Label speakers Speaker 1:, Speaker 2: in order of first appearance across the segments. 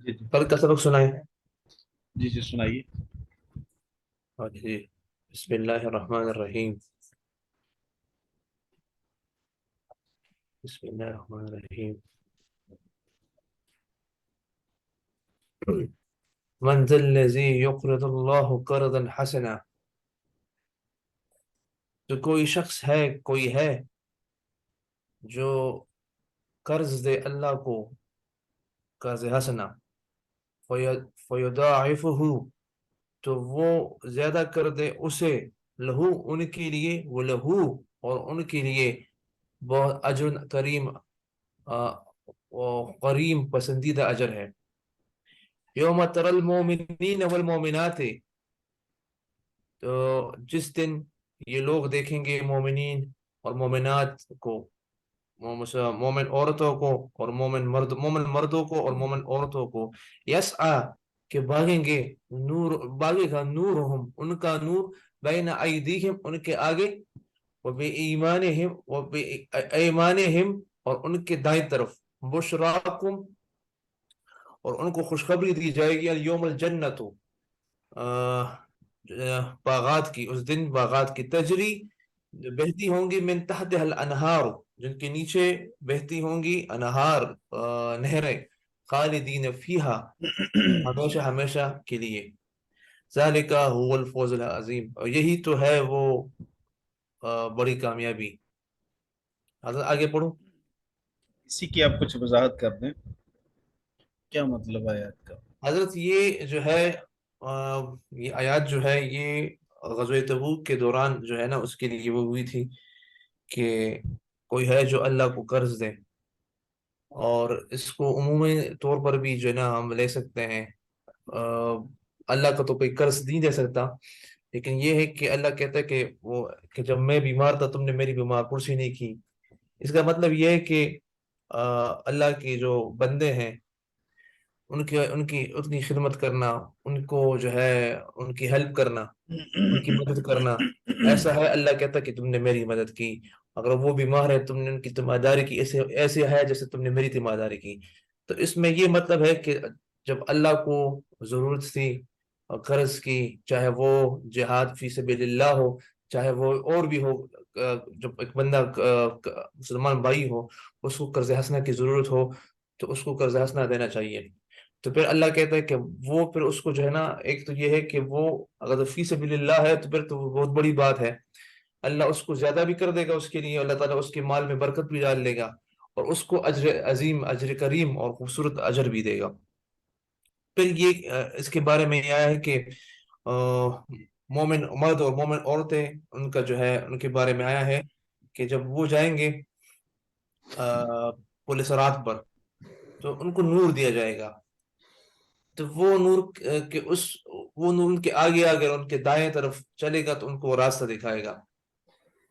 Speaker 1: جی جی
Speaker 2: کل کا سبق سنائے؟
Speaker 1: جی جی سنائیے.
Speaker 2: جی. بسم اللہ الرحمن الرحیم. بسم اللہ الرحمن الرحیم. من ذا الذی یقرض اللہ قرضا حسنا. تو کوئی شخص ہے، کوئی ہے جو قرض دے اللہ کو، قرض حسنا. فیضاعفہ، تو وہ زیادہ کر دے اسے، لہو ان کے لیے، وہ لہو اور ان کے لیے، بہت اجر کریم، قریم پسندیدہ اجر ہے. یوم تر المومنین والمومنات، تو جس دن یہ لوگ دیکھیں گے مومنین اور مومنات کو، مومن عورتوں کو اور مومن مردوں کو اور مومن عورتوں کو، یسعا، کہ بھاگیں گے، نور بھاگے گا، نورہم ان کا نور، بین ایدیہم ان کے آگے، و بی ایمانہم و بی ایمانہم اور ان کے دائیں طرف، بشراکم اور ان کو خوشخبری دی جائے گی، اليوم الجنت، باغات کی، اس دن باغات کی، تجری بہتی ہوں گی، من تحت الانہار جن کے نیچے بہتی ہوں گی انہار، نہریں، خالدین فیہا ہمیشہ ہمیشہ کے لیے. ذالک هو الفوز العظیم، اور یہی تو ہے وہ بڑی کامیابی. حضرت آگے پڑھو.
Speaker 1: اسی کی آپ کچھ وضاحت کر دیں، کیا مطلب ہے آیات کا؟
Speaker 2: حضرت یہ جو ہے، یہ آیات جو ہے یہ غزوہ تبوک کے دوران جو ہے نا اس کے لیے وہ ہوئی تھی کہ کوئی ہے جو اللہ کو قرض دے، اور اس کو عمومی طور پر بھی جو ہے نا ہم لے سکتے ہیں. آ، اللہ کا تو کوئی قرض نہیں دے سکتا، لیکن یہ ہے کہ اللہ کہتا ہے کہ وہ، کہ جب میں بیمار تھا تم نے میری بیمار پرسی نہیں کی. اس کا مطلب یہ ہے کہ اللہ کے جو بندے ہیں ان کی خدمت کرنا، ان کو جو ہے ان کی ہیلپ کرنا، ان کی مدد کرنا، ایسا ہے. اللہ کہتا ہے کہ تم نے میری مدد کی. اگر وہ بیمار ہے تم نے ان کی تیمارداری کی، ایسے ایسے ہے جیسے تم نے میری تیمارداری کی. تو اس میں یہ مطلب ہے کہ جب اللہ کو ضرورت تھی اور قرض کی، چاہے وہ جہاد فی سبیل اللہ ہو، چاہے وہ اور بھی ہو، جب ایک بندہ مسلمان بھائی ہو، اس کو قرض حسنہ کی ضرورت ہو تو اس کو قرض حسنہ دینا چاہیے. تو پھر اللہ کہتا ہے کہ وہ پھر اس کو جو ہے نا، ایک تو یہ ہے کہ وہ اگر فی سبیل اللہ ہے تو پھر تو وہ بہت بڑی بات ہے. اللہ اس کو زیادہ بھی کر دے گا اس کے لیے، اللہ تعالیٰ اس کے مال میں برکت بھی ڈال لے گا، اور اس کو اجر عظیم، اجر کریم اور خوبصورت اجر بھی دے گا. پھر یہ اس کے بارے میں یہ آیا ہے کہ مومن مرد اور مومن عورتیں، ان کا جو ہے ان کے بارے میں آیا ہے کہ جب وہ جائیں گے پولیس رات پر، تو ان کو نور دیا جائے گا. تو وہ نور کہ اس وہ نور ان کے آگے آگے اور ان کے دائیں طرف چلے گا تو ان کو وہ راستہ دکھائے گا.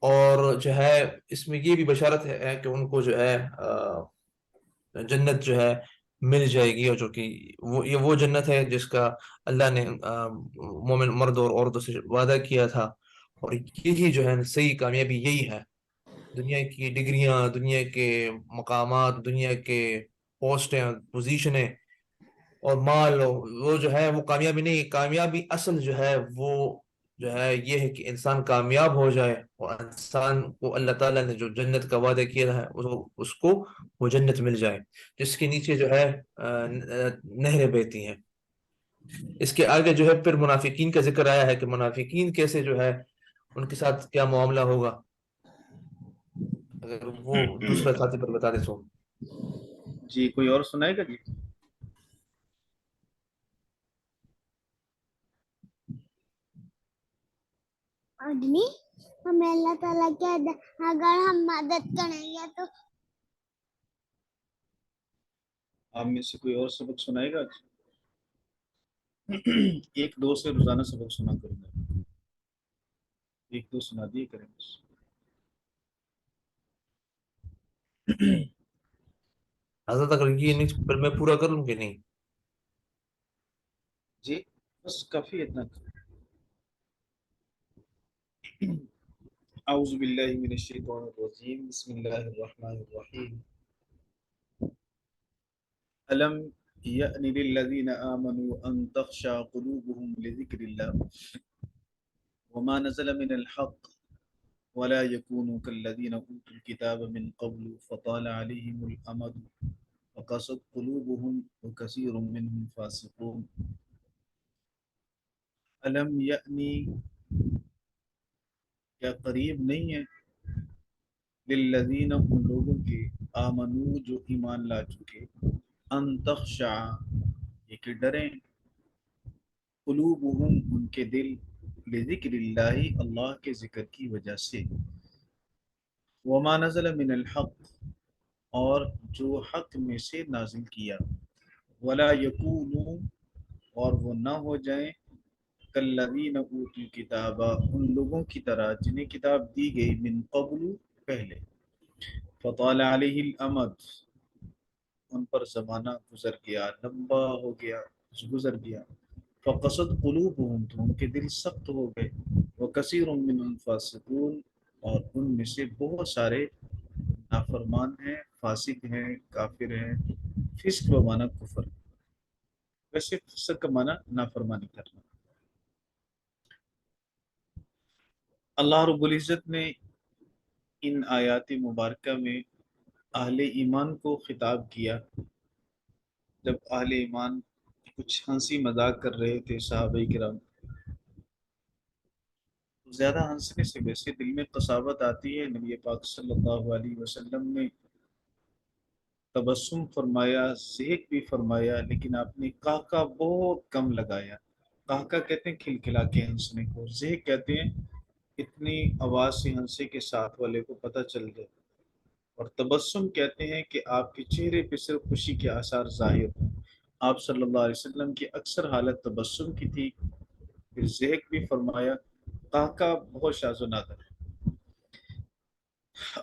Speaker 2: اور جو ہے اس میں یہ بھی بشارت ہے کہ ان کو جو ہے جنت جو ہے مل جائے گی، اور جو کہ وہ جنت ہے جس کا اللہ نے مومن مرد اور عورتوں سے وعدہ کیا تھا. اور یہی جو ہے صحیح کامیابی یہی ہے. دنیا کی ڈگریاں، دنیا کے مقامات، دنیا کے پوسٹیں، پوزیشنیں اور مال، وہ جو ہے وہ کامیابی نہیں. کامیابی اصل جو ہے وہ جو ہے یہ ہے کہ انسان کامیاب ہو جائے، اور انسان کو اللہ تعالیٰ نے جو جنت کا وعدہ کیا ہے اس کو وہ جنت مل جائے، جس کے نیچے جو ہے نہریں بہتی ہیں. اس کے آگے جو ہے پھر منافقین کا ذکر آیا ہے کہ منافقین کیسے جو ہے ان کے ساتھ کیا معاملہ ہوگا. اگر وہ دوسرا ساتھی پر بتا دے تو.
Speaker 1: جی کوئی اور سنائے گا جی؟
Speaker 3: آدمی ہمیں اللہ تعالیٰ کے اگر ہم مدد کریں گے تو
Speaker 1: آپ میں سے کوئی اور سبق سنائے گا آج؟ ایک دو سے روزانہ سبق سنا کروں گا، ایک دو سنا دیے کریں بس.
Speaker 2: حضرت اگر یہ نہیں پھر میں پورا کر لوں کہ نہیں؟
Speaker 1: جی بس کافی اتنا. اعوذ باللہ من الشیطان الرجیم، بسم اللہ الرحمن الرحیم. علم یعنی للذین آمنوا ان تخشع قلوبهم لذکر اللہ وما نزل من الحق ولا يكونوا كالذين اوتوا الكتاب من قبل فطال عليهم الامد وقست قلوبهم وكثير منهم فاسقون الم یعنی کیا قریب نہیں ہے للذین ان لوگوں کے آمنو جو ایمان لا چکے ان تخشع یہ کہ ڈریں قلوبہم ان کے دل لذکر اللہ اللہ کے ذکر کی وجہ سے وما نزل من الحق اور جو حق میں سے نازل کیا ولا یکونوا اور وہ نہ ہو جائیں کالذین اوتوا الکتاب ان لوگوں کی طرح جنہیں کتاب دی گئی من قبل پہلے فطال علیہ الامد ان پر زمانہ گزر گیا لمبا ہو گیا گزر گیا فقصد قلوبہم تو ان کے دل سخت ہو گئے وکثیر منہم فاسقون اور ان میں سے بہت سارے نافرمان ہیں فاسق ہیں کافر ہیں فسق و معنی کفر ویسے فسق کا معنی نافرمانی کرنا اللہ رب العزت نے ان آیات مبارکہ میں اہل ایمان کو خطاب کیا جب اہل ایمان کچھ ہنسی مذاق کر رہے تھے صحابہ کرام زیادہ ہنسنے سے ویسے دل میں قساوت آتی ہے نبی پاک صلی اللہ علیہ وسلم نے تبسم فرمایا ضحک بھی فرمایا لیکن آپ نے قہقہ بہت کم لگایا قہقہ کہتے ہیں کھلکھلا کے ہنسنے کو ضحک کہتے ہیں اتنی آواز سے ہنسے کے ساتھ والے کو پتہ چل جائے اور تبسم کہتے ہیں کہ آپ کے چہرے پہ صرف خوشی کے آثار ظاہر ہوں آپ صلی اللہ علیہ وسلم کی اکثر حالت تبسم کی تھی پھر ضحک بھی فرمایا قہقہ بہت شاذ و نادر ہے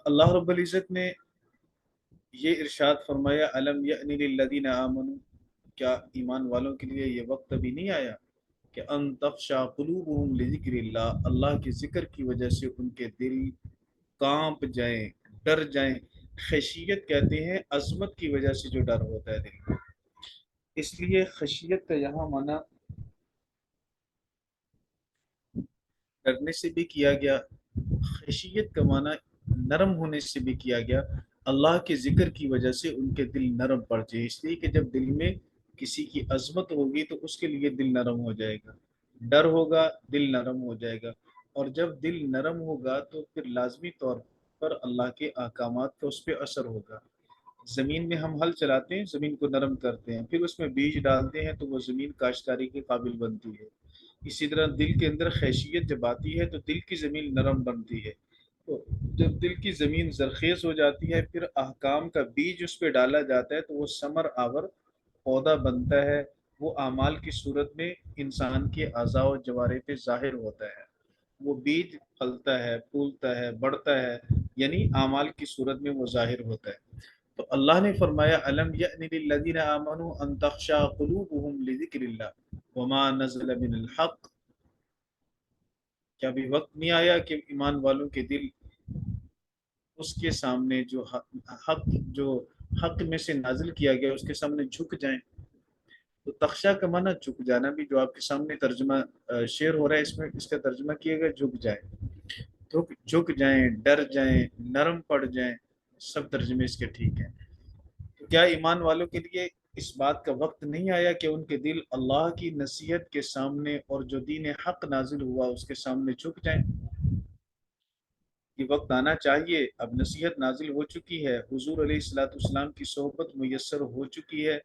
Speaker 1: اللہ رب العزت نے یہ ارشاد فرمایا الم یأن للذین آمنوا کیا ایمان والوں کے لیے یہ وقت ابھی نہیں آیا کہ ان تخشع قلوبہم لذکر اللہ اللہ کے ذکر کی وجہ سے ان کے دل کانپ جائیں ڈر جائیں خشیت کہتے ہیں عظمت کی وجہ سے جو ڈر ہوتا ہے دل میں اس لیے خشیت کا یہاں معنی ڈرنے سے بھی کیا گیا خشیت کا معنی نرم ہونے سے بھی کیا گیا اللہ کے ذکر کی وجہ سے ان کے دل نرم پڑ جائے اس لیے کہ جب دل میں کسی کی عظمت ہوگی تو اس کے لیے دل نرم ہو جائے گا ڈر ہوگا دل نرم ہو جائے گا اور جب دل نرم ہوگا تو پھر لازمی طور پر اللہ کے احکامات کا اس پہ اثر ہوگا زمین میں ہم ہل چلاتے ہیں زمین کو نرم کرتے ہیں پھر اس میں بیج ڈالتے ہیں تو وہ زمین کاشتکاری کے قابل بنتی ہے اسی طرح دل کے اندر خیشیت جب آتی ہے تو دل کی زمین نرم بنتی ہے تو جب دل کی زمین زرخیز ہو جاتی ہے پھر احکام کا بیج اس پہ ڈالا جاتا ہے تو وہ ثمر آور پودا بنتا ہے وہ اعمال کی صورت میں انسان کے اعضاء و جوارح پہ ظاہر ہوتا ہے وہ بیج پھلتا ہے پھولتا ہے بڑھتا ہے یعنی اعمال کی صورت میں وہ ظاہر ہوتا ہے تو اللہ نے فرمایا الم یأن للذین آمنوا ان تخشع قلوبہم لذکر اللہ وما نزل من الحق کیا بھی وقت نہیں آیا کہ ایمان والوں کے دل اس کے سامنے جو حق میں سے نازل کیا گیا اس کے سامنے جھک جائیں تو تخشع کا معنی جھک جانا بھی جو آپ کے سامنے ترجمہ شعر ہو رہا ہے اس میں اس کا ترجمہ کیے گا جھک جائیں جھک جائیں ڈر جائیں نرم پڑ جائیں سب ترجمے اس کے ٹھیک ہیں تو کیا ایمان والوں کے لیے اس بات کا وقت نہیں آیا کہ ان کے دل اللہ کی نصیحت کے سامنے اور جو دین حق نازل ہوا اس کے سامنے جھک جائیں یہ وقت آنا چاہیے اب نصیحت نازل ہو چکی ہے حضور علیہ الصلوۃ والسلام کی صحبت میسر ہو چکی ہے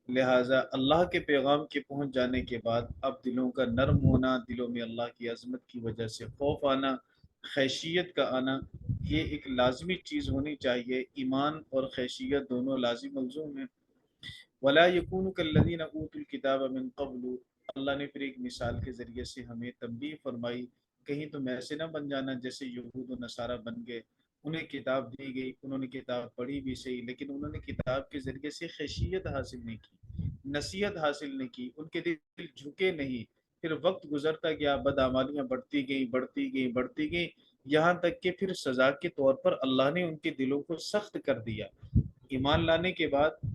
Speaker 1: لہٰذا اللہ کے پیغام کے پہنچ جانے کے بعد اب دلوں کا نرم ہونا دلوں میں اللہ کی عظمت کی وجہ سے خوف آنا خیشیت کا آنا یہ ایک لازمی چیز ہونی چاہیے ایمان اور خیشیت دونوں لازم ملزوم ہیں ولا یکونوا کالذین اوتوا الکتاب من قبل اللہ نے پھر ایک مثال کے ذریعے سے ہمیں تنبیہ فرمائی کہیں تم ایسے نہ بن جانا جیسے یہود و نصارہ بن گئے انہیں کتاب دی گئی انہوں نے کتاب پڑھی بھی صحیح لیکن انہوں نے کتاب کے ذریعے سے خشیت حاصل نہیں کی نصیحت حاصل نہیں کی ان کے دل جھکے نہیں پھر وقت گزرتا گیا بدعمالیاں بڑھتی گئیں یہاں تک کہ پھر سزا کے طور پر اللہ نے ان کے دلوں کو سخت کر دیا ایمان لانے کے بعد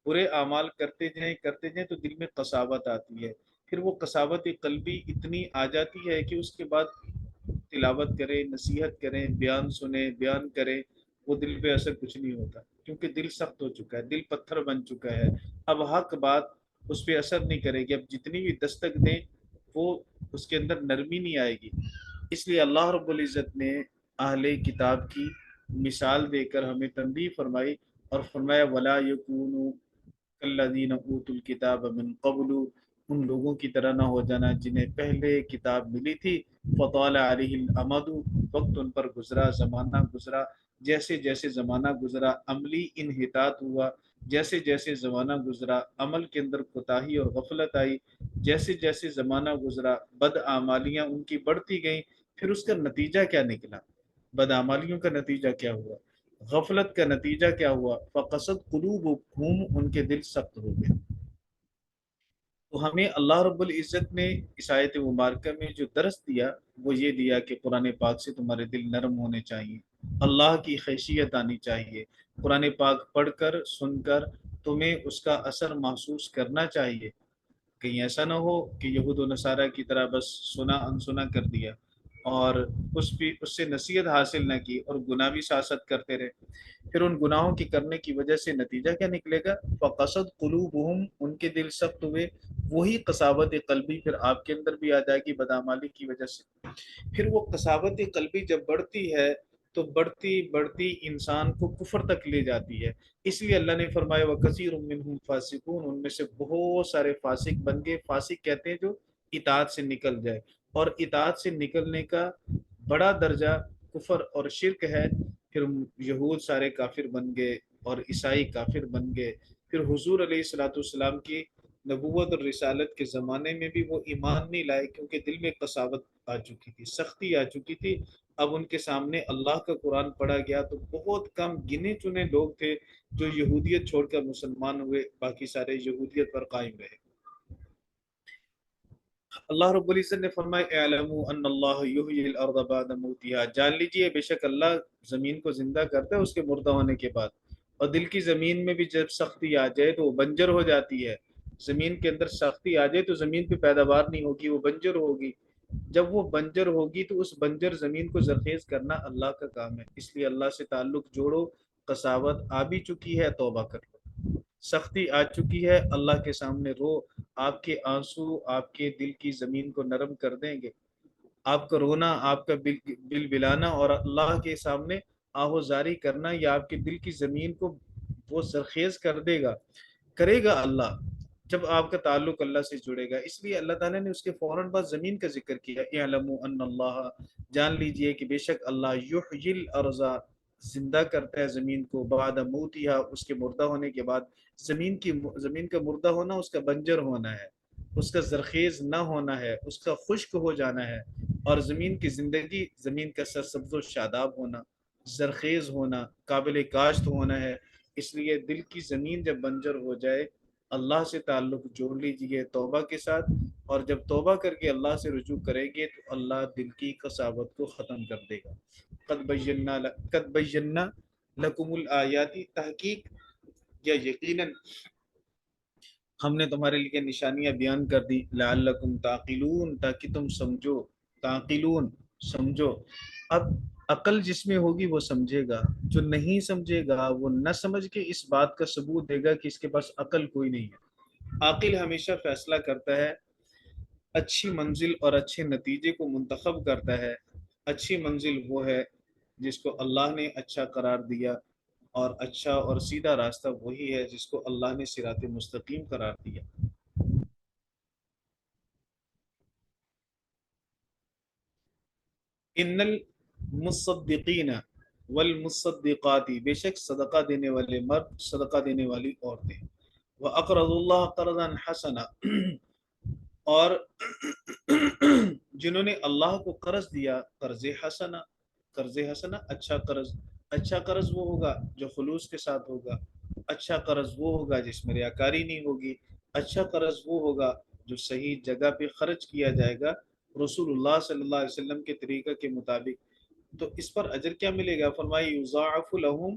Speaker 1: برے اعمال کرتے جائیں تو دل میں قساوت آتی ہے، پھر وہ قساوت قلبی اتنی آ جاتی ہے کہ اس کے بعد تلاوت کریں، نصیحت کریں، بیان سنیں، بیان کریں، وہ دل پہ اثر کچھ نہیں ہوتا، کیونکہ دل سخت ہو چکا ہے، دل پتھر بن چکا ہے، اب حق بات اس پہ اثر نہیں کرے گی، اب جتنی بھی دستک دیں وہ اس کے اندر نرمی نہیں آئے گی۔ اس لیے اللہ رب العزت نے اہل کتاب کی مثال دے کر ہمیں تنبیہ فرمائی اور فرمایا وَلَا يَكُونُوا الذین اوتوا الکتاب من قبل، ان لوگوں کی طرح نہ ہو جانا جنہیں پہلے کتاب ملی تھی، فطال علیہ الامد، وقت ان پر گزرا، زمانہ گزرا، جیسے جیسے زمانہ گزرا عملی انحطاط ہوا، جیسے جیسے زمانہ گزرا عمل کے اندر کوتاہی اور غفلت آئی، جیسے جیسے زمانہ گزرا بدعمالیاں ان کی بڑھتی گئیں، پھر اس کا نتیجہ کیا نکلا؟ بدعمالیوں کا نتیجہ کیا ہوا؟ غفلت کا نتیجہ کیا ہوا؟ فقصد قلوبہم، ان کے دل سخت ہو گئے۔ تو ہمیں اللہ رب العزت نے اس آیت مبارکہ میں جو درس دیا وہ یہ دیا کہ قرآن پاک سے تمہارے دل نرم ہونے چاہیے، اللہ کی خیشیت آنی چاہیے، قرآن پاک پڑھ کر سن کر تمہیں اس کا اثر محسوس کرنا چاہیے، کہیں ایسا نہ ہو کہ یہود و نصارہ کی طرح بس سنا انسنا کر دیا اور اس سے نصیحت حاصل نہ کی اور گناہ بھی سیاست کرتے رہے، پھر ان گناہوں کی کرنے کی وجہ سے نتیجہ کیا نکلے گا؟ فقصد قلوبہم، ان کے دل سخت ہوئے، وہی قساوت قلبی پھر آپ کے اندر بھی آ جائے گی بدعمالی کی وجہ سے، پھر وہ قساوت قلبی جب بڑھتی ہے تو بڑھتی بڑھتی انسان کو کفر تک لے جاتی ہے۔ اس لیے اللہ نے فرمایا وَكَثِيرٌ مِّنْهُمْ فَاسِقُونَ، ان میں سے بہت سارے فاسق بن گئے، فاسق کہتے ہیں جو اطاعت سے نکل جائے، اور اطاعت سے نکلنے کا بڑا درجہ کفر اور شرک ہے، پھر یہود سارے کافر بن گئے اور عیسائی کافر بن گئے، پھر حضور علیہ الصلوۃ والسلام کی نبوت اور رسالت کے زمانے میں بھی وہ ایمان نہیں لائے، کیونکہ دل میں قساوت آ چکی تھی، سختی آ چکی تھی، اب ان کے سامنے اللہ کا قرآن پڑھا گیا تو بہت کم گنے چنے لوگ تھے جو یہودیت چھوڑ کر مسلمان ہوئے، باقی سارے یہودیت پر قائم رہے۔ اللہ رب العزت نے فرمایا اعلموا ان اللہ یحیی الارض بعد موتها، جان لیجئے بے شک اللہ زمین کو زندہ کرتا ہے اس کے مردہ ہونے کے بعد، اور دل کی زمین میں بھی جب سختی آ جائے تو وہ بنجر ہو جاتی ہے، زمین کے اندر سختی آ جائے تو زمین پہ پیداوار نہیں ہوگی، وہ بنجر ہوگی، جب وہ بنجر ہوگی تو اس بنجر زمین کو زرخیز کرنا اللہ کا کام ہے، اس لیے اللہ سے تعلق جوڑو، قساوت آ بھی چکی ہے توبہ کر لو، سختی آ چکی ہے اللہ کے سامنے رو، آپ کے آنسو آپ کے دل کی زمین کو نرم کر دیں گے، آپ کا رونا، آپ کا بل بلانا اور اللہ کے سامنے آہوزاری کرنا یہ آپ کے دل کی زمین کو وہ زرخیز کر دے گا، کرے گا اللہ جب آپ کا تعلق اللہ سے جڑے گا۔ اس لیے اللہ تعالیٰ نے اس کے فوراً بعد زمین کا ذکر کیا، اعلموا ان اللہ، جان لیجئے کہ بے شک اللہ یحیی الارض، زندہ کرتا ہے زمین کو، بعد موتھا، اس کے مردہ ہونے کے بعد، زمین کا مردہ ہونا اس کا بنجر ہونا ہے، اس کا زرخیز نہ ہونا ہے، اس کا خشک ہو جانا ہے، اور زمین کی زندگی، زمین کا سرسبز و شاداب ہونا، زرخیز ہونا، قابل کاشت ہونا ہے۔ اس لیے دل کی زمین جب بنجر ہو جائے اللہ سے تعلق جوڑ لیجئے توبہ کے ساتھ، اور جب توبہ کر کے اللہ سے رجوع کریں گے تو اللہ دل کی قساوت کو ختم کر دے گا۔ قد بینا لکم الآیات، تحقیق یا یقیناً ہم نے تمہارے لیے نشانیاں بیان کر دی، لعلکم تعقلون، تاکہ تم سمجھو، تعقلون سمجھو۔ اب عقل جس میں ہوگی وہ سمجھے گا، جو نہیں سمجھے گا وہ نہ سمجھ کے اس بات کا ثبوت دے گا کہ اس کے پاس عقل کوئی نہیں ہے۔ عاقل ہمیشہ فیصلہ کرتا ہے، اچھی منزل اور اچھے نتیجے کو منتخب کرتا ہے، اچھی منزل وہ ہے جس کو اللہ نے اچھا قرار دیا، اور اچھا اور سیدھا راستہ وہی ہے جس کو اللہ نے صراط مستقیم قرار دیا۔ ان المصدقین والمصدقات، بے شک صدقہ دینے والے مرد، صدقہ دینے والی عورتیں، وَأَقْرَضُوا اللَّهَ قَرْضًا حَسَنًا، اور جنہوں نے اللہ کو قرض دیا قرض حسنہ، قرض حسنہ اچھا قرض، اچھا قرض وہ ہوگا جو خلوص کے ساتھ ہوگا، اچھا قرض وہ ہوگا جس میں ریاکاری نہیں ہوگی، اچھا قرض وہ ہوگا جو صحیح جگہ پہ خرچ کیا جائے گا رسول اللہ صلی اللہ علیہ وسلم کے طریقہ کے مطابق، تو اس پر اجر کیا ملے گا؟ فرمائی یضاعف لہم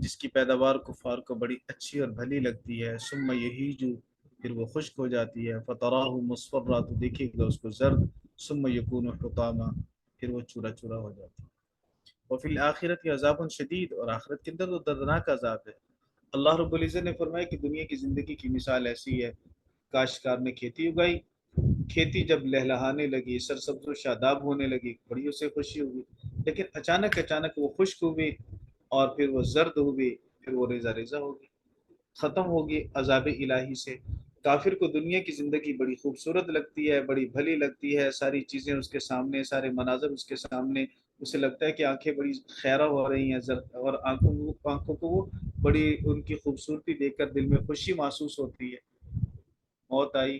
Speaker 1: جس کی پیداوار کفار کو بڑی اچھی اور بھلی لگتی ہے، ثم یہیجو، پھر وہ خشک ہو جاتی ہے، فتراہ مصفرا، تو دیکھے گا اس کو زرد، ثم یکون حطاما، پھر وہ چورا چورا ہو جاتی ہے۔ وفی الآخرت عذاب شدید، اور آخرت کے اندر تو دردناک عذاب ہے۔ اللہ رب العزت نے فرمایا کہ دنیا کی زندگی کی مثال ایسی ہے، کاشتکار نے کھیتی اگائی، کھیتی جب لہلہانے لگی، سرسبز و شاداب ہونے لگی، بڑی اسے خوشی ہوئی، لیکن اچانک وہ خشک ہوئی اور پھر وہ زرد ہوئی، پھر وہ ریزہ ریزہ ہوگی، ختم ہوگی عذاب الہی سے۔ کافر کو دنیا کی زندگی بڑی خوبصورت لگتی ہے، بڑی بھلی لگتی ہے، ساری چیزیں اس کے سامنے، سارے مناظر اس کے سامنے، اسے لگتا ہے کہ آنکھیں بڑی خیرہ ہو رہی ہیں، اور آنکھوں کو وہ بڑی ان کی خوبصورتی دیکھ کر دل میں خوشی محسوس ہوتی ہے۔ موت آئی،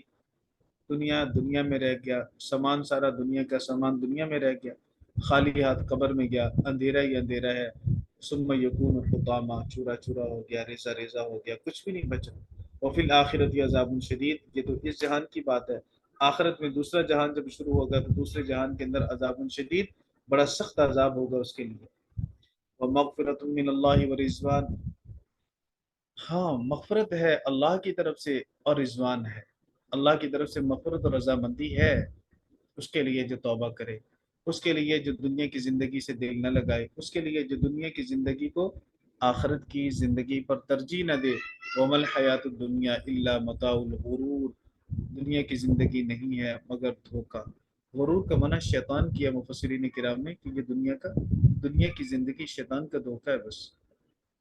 Speaker 1: دنیا میں رہ گیا، سارا دنیا کا سامان دنیا میں رہ گیا، خالی ہاتھ قبر میں گیا، اندھیرا ہی اندھیرا ہے، ثم یکون حطاما، چورا چورا ہو گیا، ریزہ ریزہ ہو گیا، کچھ بھی نہیں بچا۔ وفی الآخرت عذاب شدید، یہ تو اس جہان کی بات ہے۔ آخرت میں دوسرا جہان جب شروع ہوگا تو دوسرے جہان کے اندر عذاب شدید، بڑا سخت عذاب ہوگا اس کے لیے۔ ومغفرۃ من اللہ ورضوان، ہاں مغفرت ہے اللہ کی طرف سے اور رضوان ہے، اللہ کی طرف سے مغفرت اور رضامندی ہے اس کے لیے جو توبہ کرے، اس کے لیے جو دنیا کی زندگی سے دل نہ لگائے، اس کے لیے جو دنیا کی زندگی کو آخرت کی زندگی پر ترجیح نہ دے۔ وَمَا الْحَيَاةُ الدُّنْيَا إِلَّا مَتَاعُ الْغُرُورِ، دنیا کی زندگی نہیں ہے مگر دھوکہ۔ غرور کا منع شیطان کیا مفسرین کرام نے کہ یہ دنیا کی زندگی شیطان کا دھوکہ ہے، بس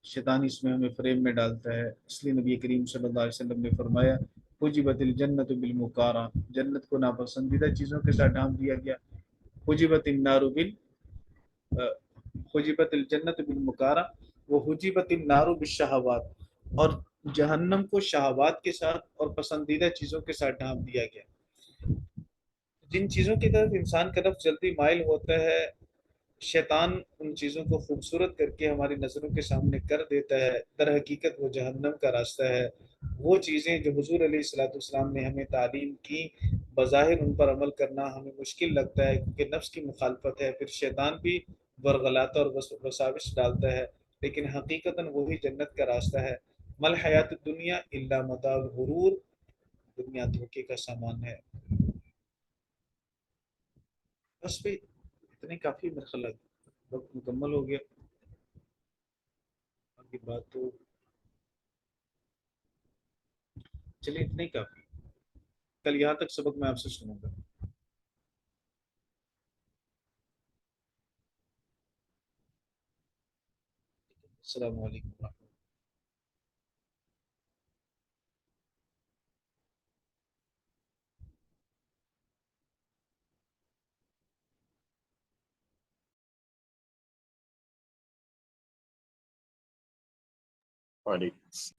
Speaker 1: شیطان اس میں ہمیں فریب میں ڈالتا ہے۔ اس لیے نبی کریم صلی اللہ علیہ وسلم نے فرمایا حجبت الجنت بالمکارہ، جنت کو ناپسندیدہ چیزوں کے ساتھ ڈھانپ دیا گیا۔ حجبت النار حجبت الجنت بالمکارہ وحجبت النار بالشہوات، اور جہنم کو شہوات کے ساتھ اور پسندیدہ چیزوں کے ساتھ ڈھانپ دیا گیا۔ جن چیزوں کی طرف انسان کا نفس جلدی مائل ہوتا ہے، شیطان ان چیزوں کو خوبصورت کر کے ہماری نظروں کے سامنے کر دیتا ہے، در حقیقت وہ جہنم کا راستہ ہے۔ وہ چیزیں جو حضور علیہ الصلوۃ والسلام نے ہمیں تعلیم کی، بظاہر ان پر عمل کرنا ہمیں مشکل لگتا ہے کیونکہ نفس کی مخالفت ہے، پھر شیطان بھی ورغلاتا اور وساوس ڈالتا ہے، لیکن حقیقتاً وہی جنت کا راستہ ہے۔ مل حیات الدنیا الا متاع الغرور، دنیا دھوکے کا سامان ہے۔ بس بھی اتنے کافی میرا خیال ہے، وقت مکمل ہو گیا، باقی بات تو چلیے اتنے کافی، کل یہاں تک سبق میں آپ سے سنوں گا۔ السلام علیکم ورحمۃ اللہ۔
Speaker 4: وعلیکم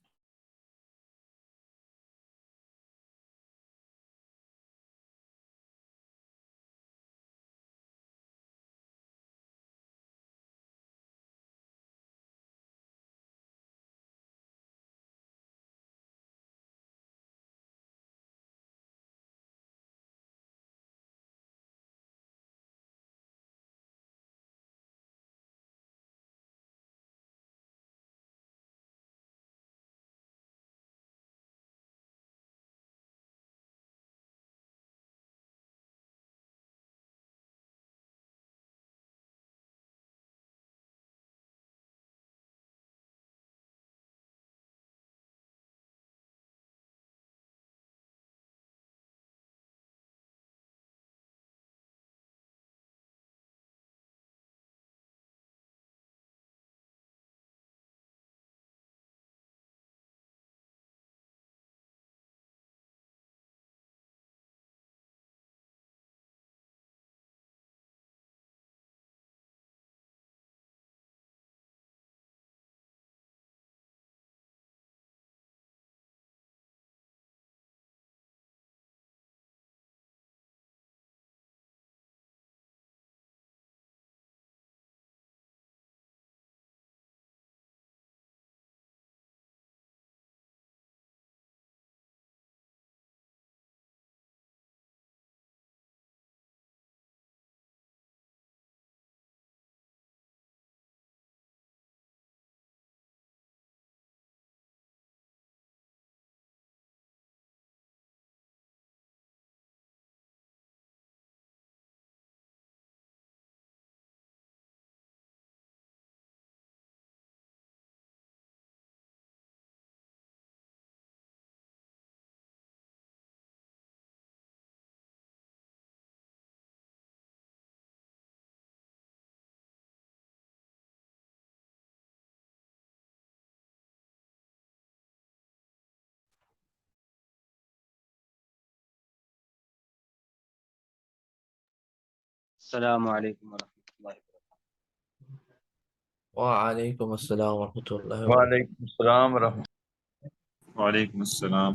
Speaker 4: السلام علیکم ورحمۃ اللہ وبرکاتہ۔
Speaker 2: وعلیکم السلام ورحمۃ اللہ وبرکاتہ۔
Speaker 5: وعلیکم السلام ورحمۃ
Speaker 6: وعلیکم السلام۔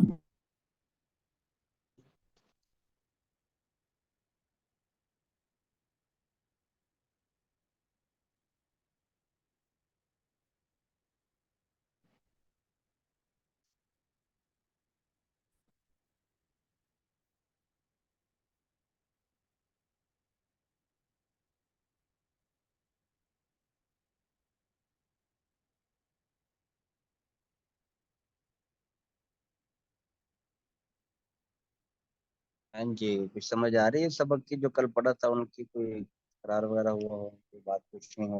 Speaker 4: ہاں جی، کچھ سمجھ آ رہی ہے سبق کی جو کل پڑھا تھا، ان کی کوئی قرار وغیرہ ہوا ہو، کوئی بات پوچھنی ہو؟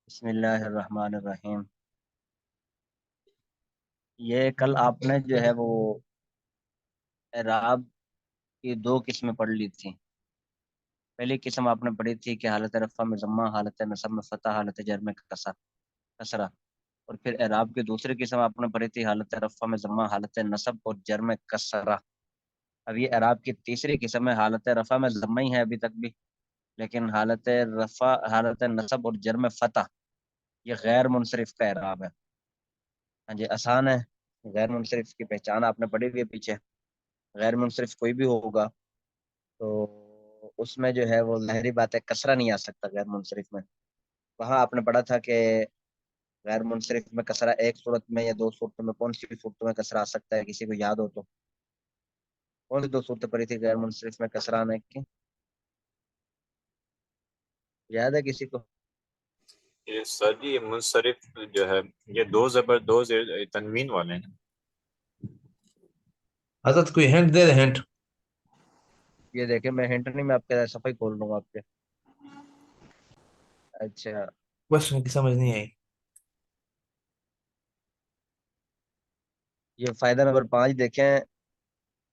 Speaker 4: بسم اللہ الرحمن الرحیم۔ یہ کل آپ نے جو ہے وہ اعراب کی دو قسمیں پڑھ لی تھی۔ پہلی قسم آپ نے پڑھی تھی کہ حالت رفع میں ضمہ، حالت نصب میں فتح، حالت جر میں کسرہ، اور پھر اعراب کی دوسری قسم آپ نے پڑھی تھی حالت رفع میں ضمہ، حالت نصب اور جر میں کسرہ۔ اب یہ اعراب کی تیسری قسم ہے، حالت رفع میں ضمہ ہی ہے ابھی تک بھی، لیکن حالت رفع، حالت نصب اور جر میں فتح، یہ غیر منصرف کا اعراب ہے۔ ہاں جی، آسان ہے۔ غیر منصرف کی پہچان آپ نے پڑھی ہوئی ہے پیچھے۔ غیر منصرف کوئی بھی ہوگا تو اس میں جو ہے وہ ظاہری بات ہے کسرہ نہیں آ سکتا غیر منصرف میں۔ وہاں آپ نے پڑھا تھا کہ غیر منصرف میں کسرہ ایک صورت میں یا دو صورتوں میں، کون سی صورتوں میں کسرہ آ سکتا ہے؟ کسی کو یاد ہو تو کون سی دو صورتیں پڑھی تھی غیر منصرف میں کسرہ آنے کی؟ یاد ہے کسی کو؟
Speaker 6: یہ سر جی، یہ منصرف جو ہے یہ دو زبر دو زیر تنوین والے ہیں۔
Speaker 2: حضرت کوئی ہنٹ دے دے، ہنٹ۔
Speaker 4: یہ دیکھیں، میں ہنٹ نہیں، میں آپ کے صفحہ ہی کھول لوں گا آپ کے۔ اچھا،
Speaker 2: کوشچن کی سمجھ نہیں آئی۔
Speaker 4: یہ فائدہ نمبر 5 دیکھیں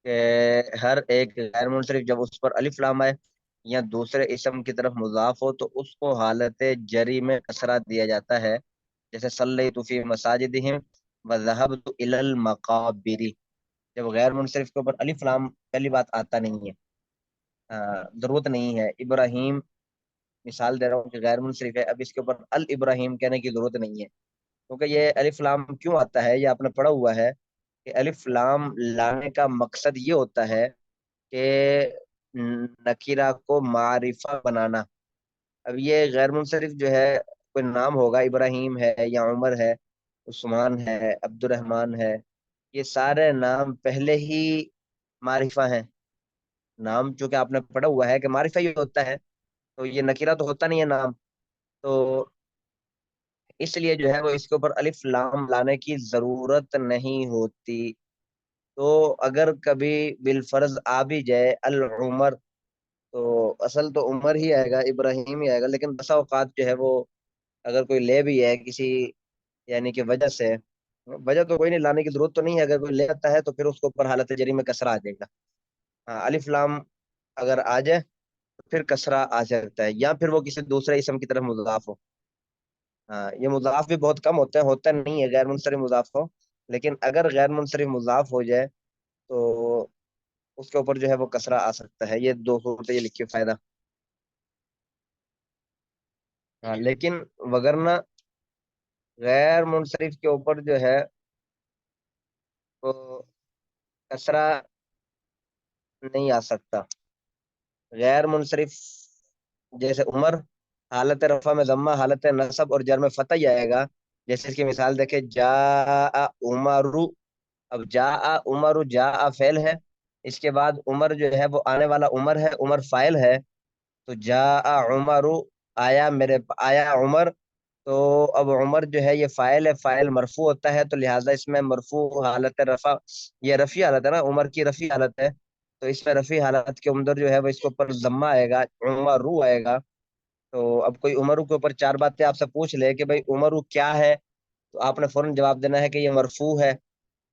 Speaker 4: کہ ہر ایک غیر منصرف جب اس پر الف لام آئے یا دوسرے اسم کی طرف مضاف ہو تو اس کو حالت جری میں کسرہ دیا جاتا ہے، جیسے صلیت فی مساجدہم وذہبت الی المقابر۔ جب غیر منصرف کے اوپر الف لام پہلی بات آتا نہیں ہے، ضرورت نہیں ہے۔ ابراہیم مثال دے رہا ہوں کہ غیر منصرف ہے، اب اس کے اوپر الابراہیم کہنے کی ضرورت نہیں ہے، کیونکہ یہ الف لام کیوں آتا ہے یہ آپ نے پڑھا ہوا ہے کہ الف لام لانے کا مقصد یہ ہوتا ہے کہ نکیرہ کو معرفہ بنانا۔ اب یہ غیر منصرف جو ہے کوئی نام ہوگا، ابراہیم ہے یا عمر ہے، عثمان ہے، عبد الرحمن ہے، یہ سارے نام پہلے ہی معرفہ ہیں۔ نام چونکہ آپ نے پڑھا ہوا ہے کہ معرفہ ہی ہوتا ہے، تو یہ نکیرہ تو ہوتا نہیں ہے نام، تو اس لیے جو ہے وہ اس کے اوپر الف لام لانے کی ضرورت نہیں ہوتی۔ تو اگر کبھی بالفرض آ بھی جائے العمر، تو اصل تو عمر ہی آئے گا، ابراہیم ہی آئے گا، لیکن بسا اوقات جو ہے وہ اگر کوئی لے بھی ہے کسی یعنی کہ وجہ سے، وجہ تو کوئی نہیں، لانے کی ضرورت تو نہیں ہے، اگر کوئی لے آتا ہے تو پھر اس کے اوپر حالت جری میں کسرہ آ جائے گا۔ ہاں، الف لام اگر آ جائے تو پھر کسرہ آ سکتا ہے، یا پھر وہ کسی دوسرے اسم کی طرف مضاف ہو۔ ہاں، یہ مضاف بھی بہت کم ہوتے ہیں، ہوتا نہیں ہے غیر منصرف مضاف ہو، لیکن اگر غیر منصرف مضاف ہو جائے تو اس کے اوپر جو ہے وہ کسرہ آ سکتا ہے۔ یہ دو صورتیں یہ لکھی فائدہ۔ ہاں، لیکن وگرنہ غیر منصرف کے اوپر جو ہے وہ کسرہ نہیں آ سکتا۔ غیر منصرف جیسے عمر حالت رفع میں ضمہ، حالت نصب اور جر میں فتح ہی آئے گا۔ جیسے اس کی مثال دیکھیں، جاء عمر، اب جاء عمر، جاء فعل ہے، اس کے بعد عمر جو ہے وہ آنے والا عمر ہے، عمر فاعل ہے، تو جاء عمر، آیا آیا عمر، تو اب عمر جو ہے یہ فاعل ہے، فاعل مرفوع ہوتا ہے، تو لہٰذا اس میں مرفوع حالت رفع، یہ رفیع حالت ہے نا، عمر کی رفیع حالت ہے، تو اس میں رفیع حالت کے اندر جو ہے وہ اس کے اوپر ضمہ آئے گا، عمرو آئے گا۔ تو اب کوئی عمرو کے اوپر چار باتیں آپ سے پوچھ لے کہ بھائی عمرو کیا ہے، تو آپ نے فوراً جواب دینا ہے کہ یہ مرفوع ہے.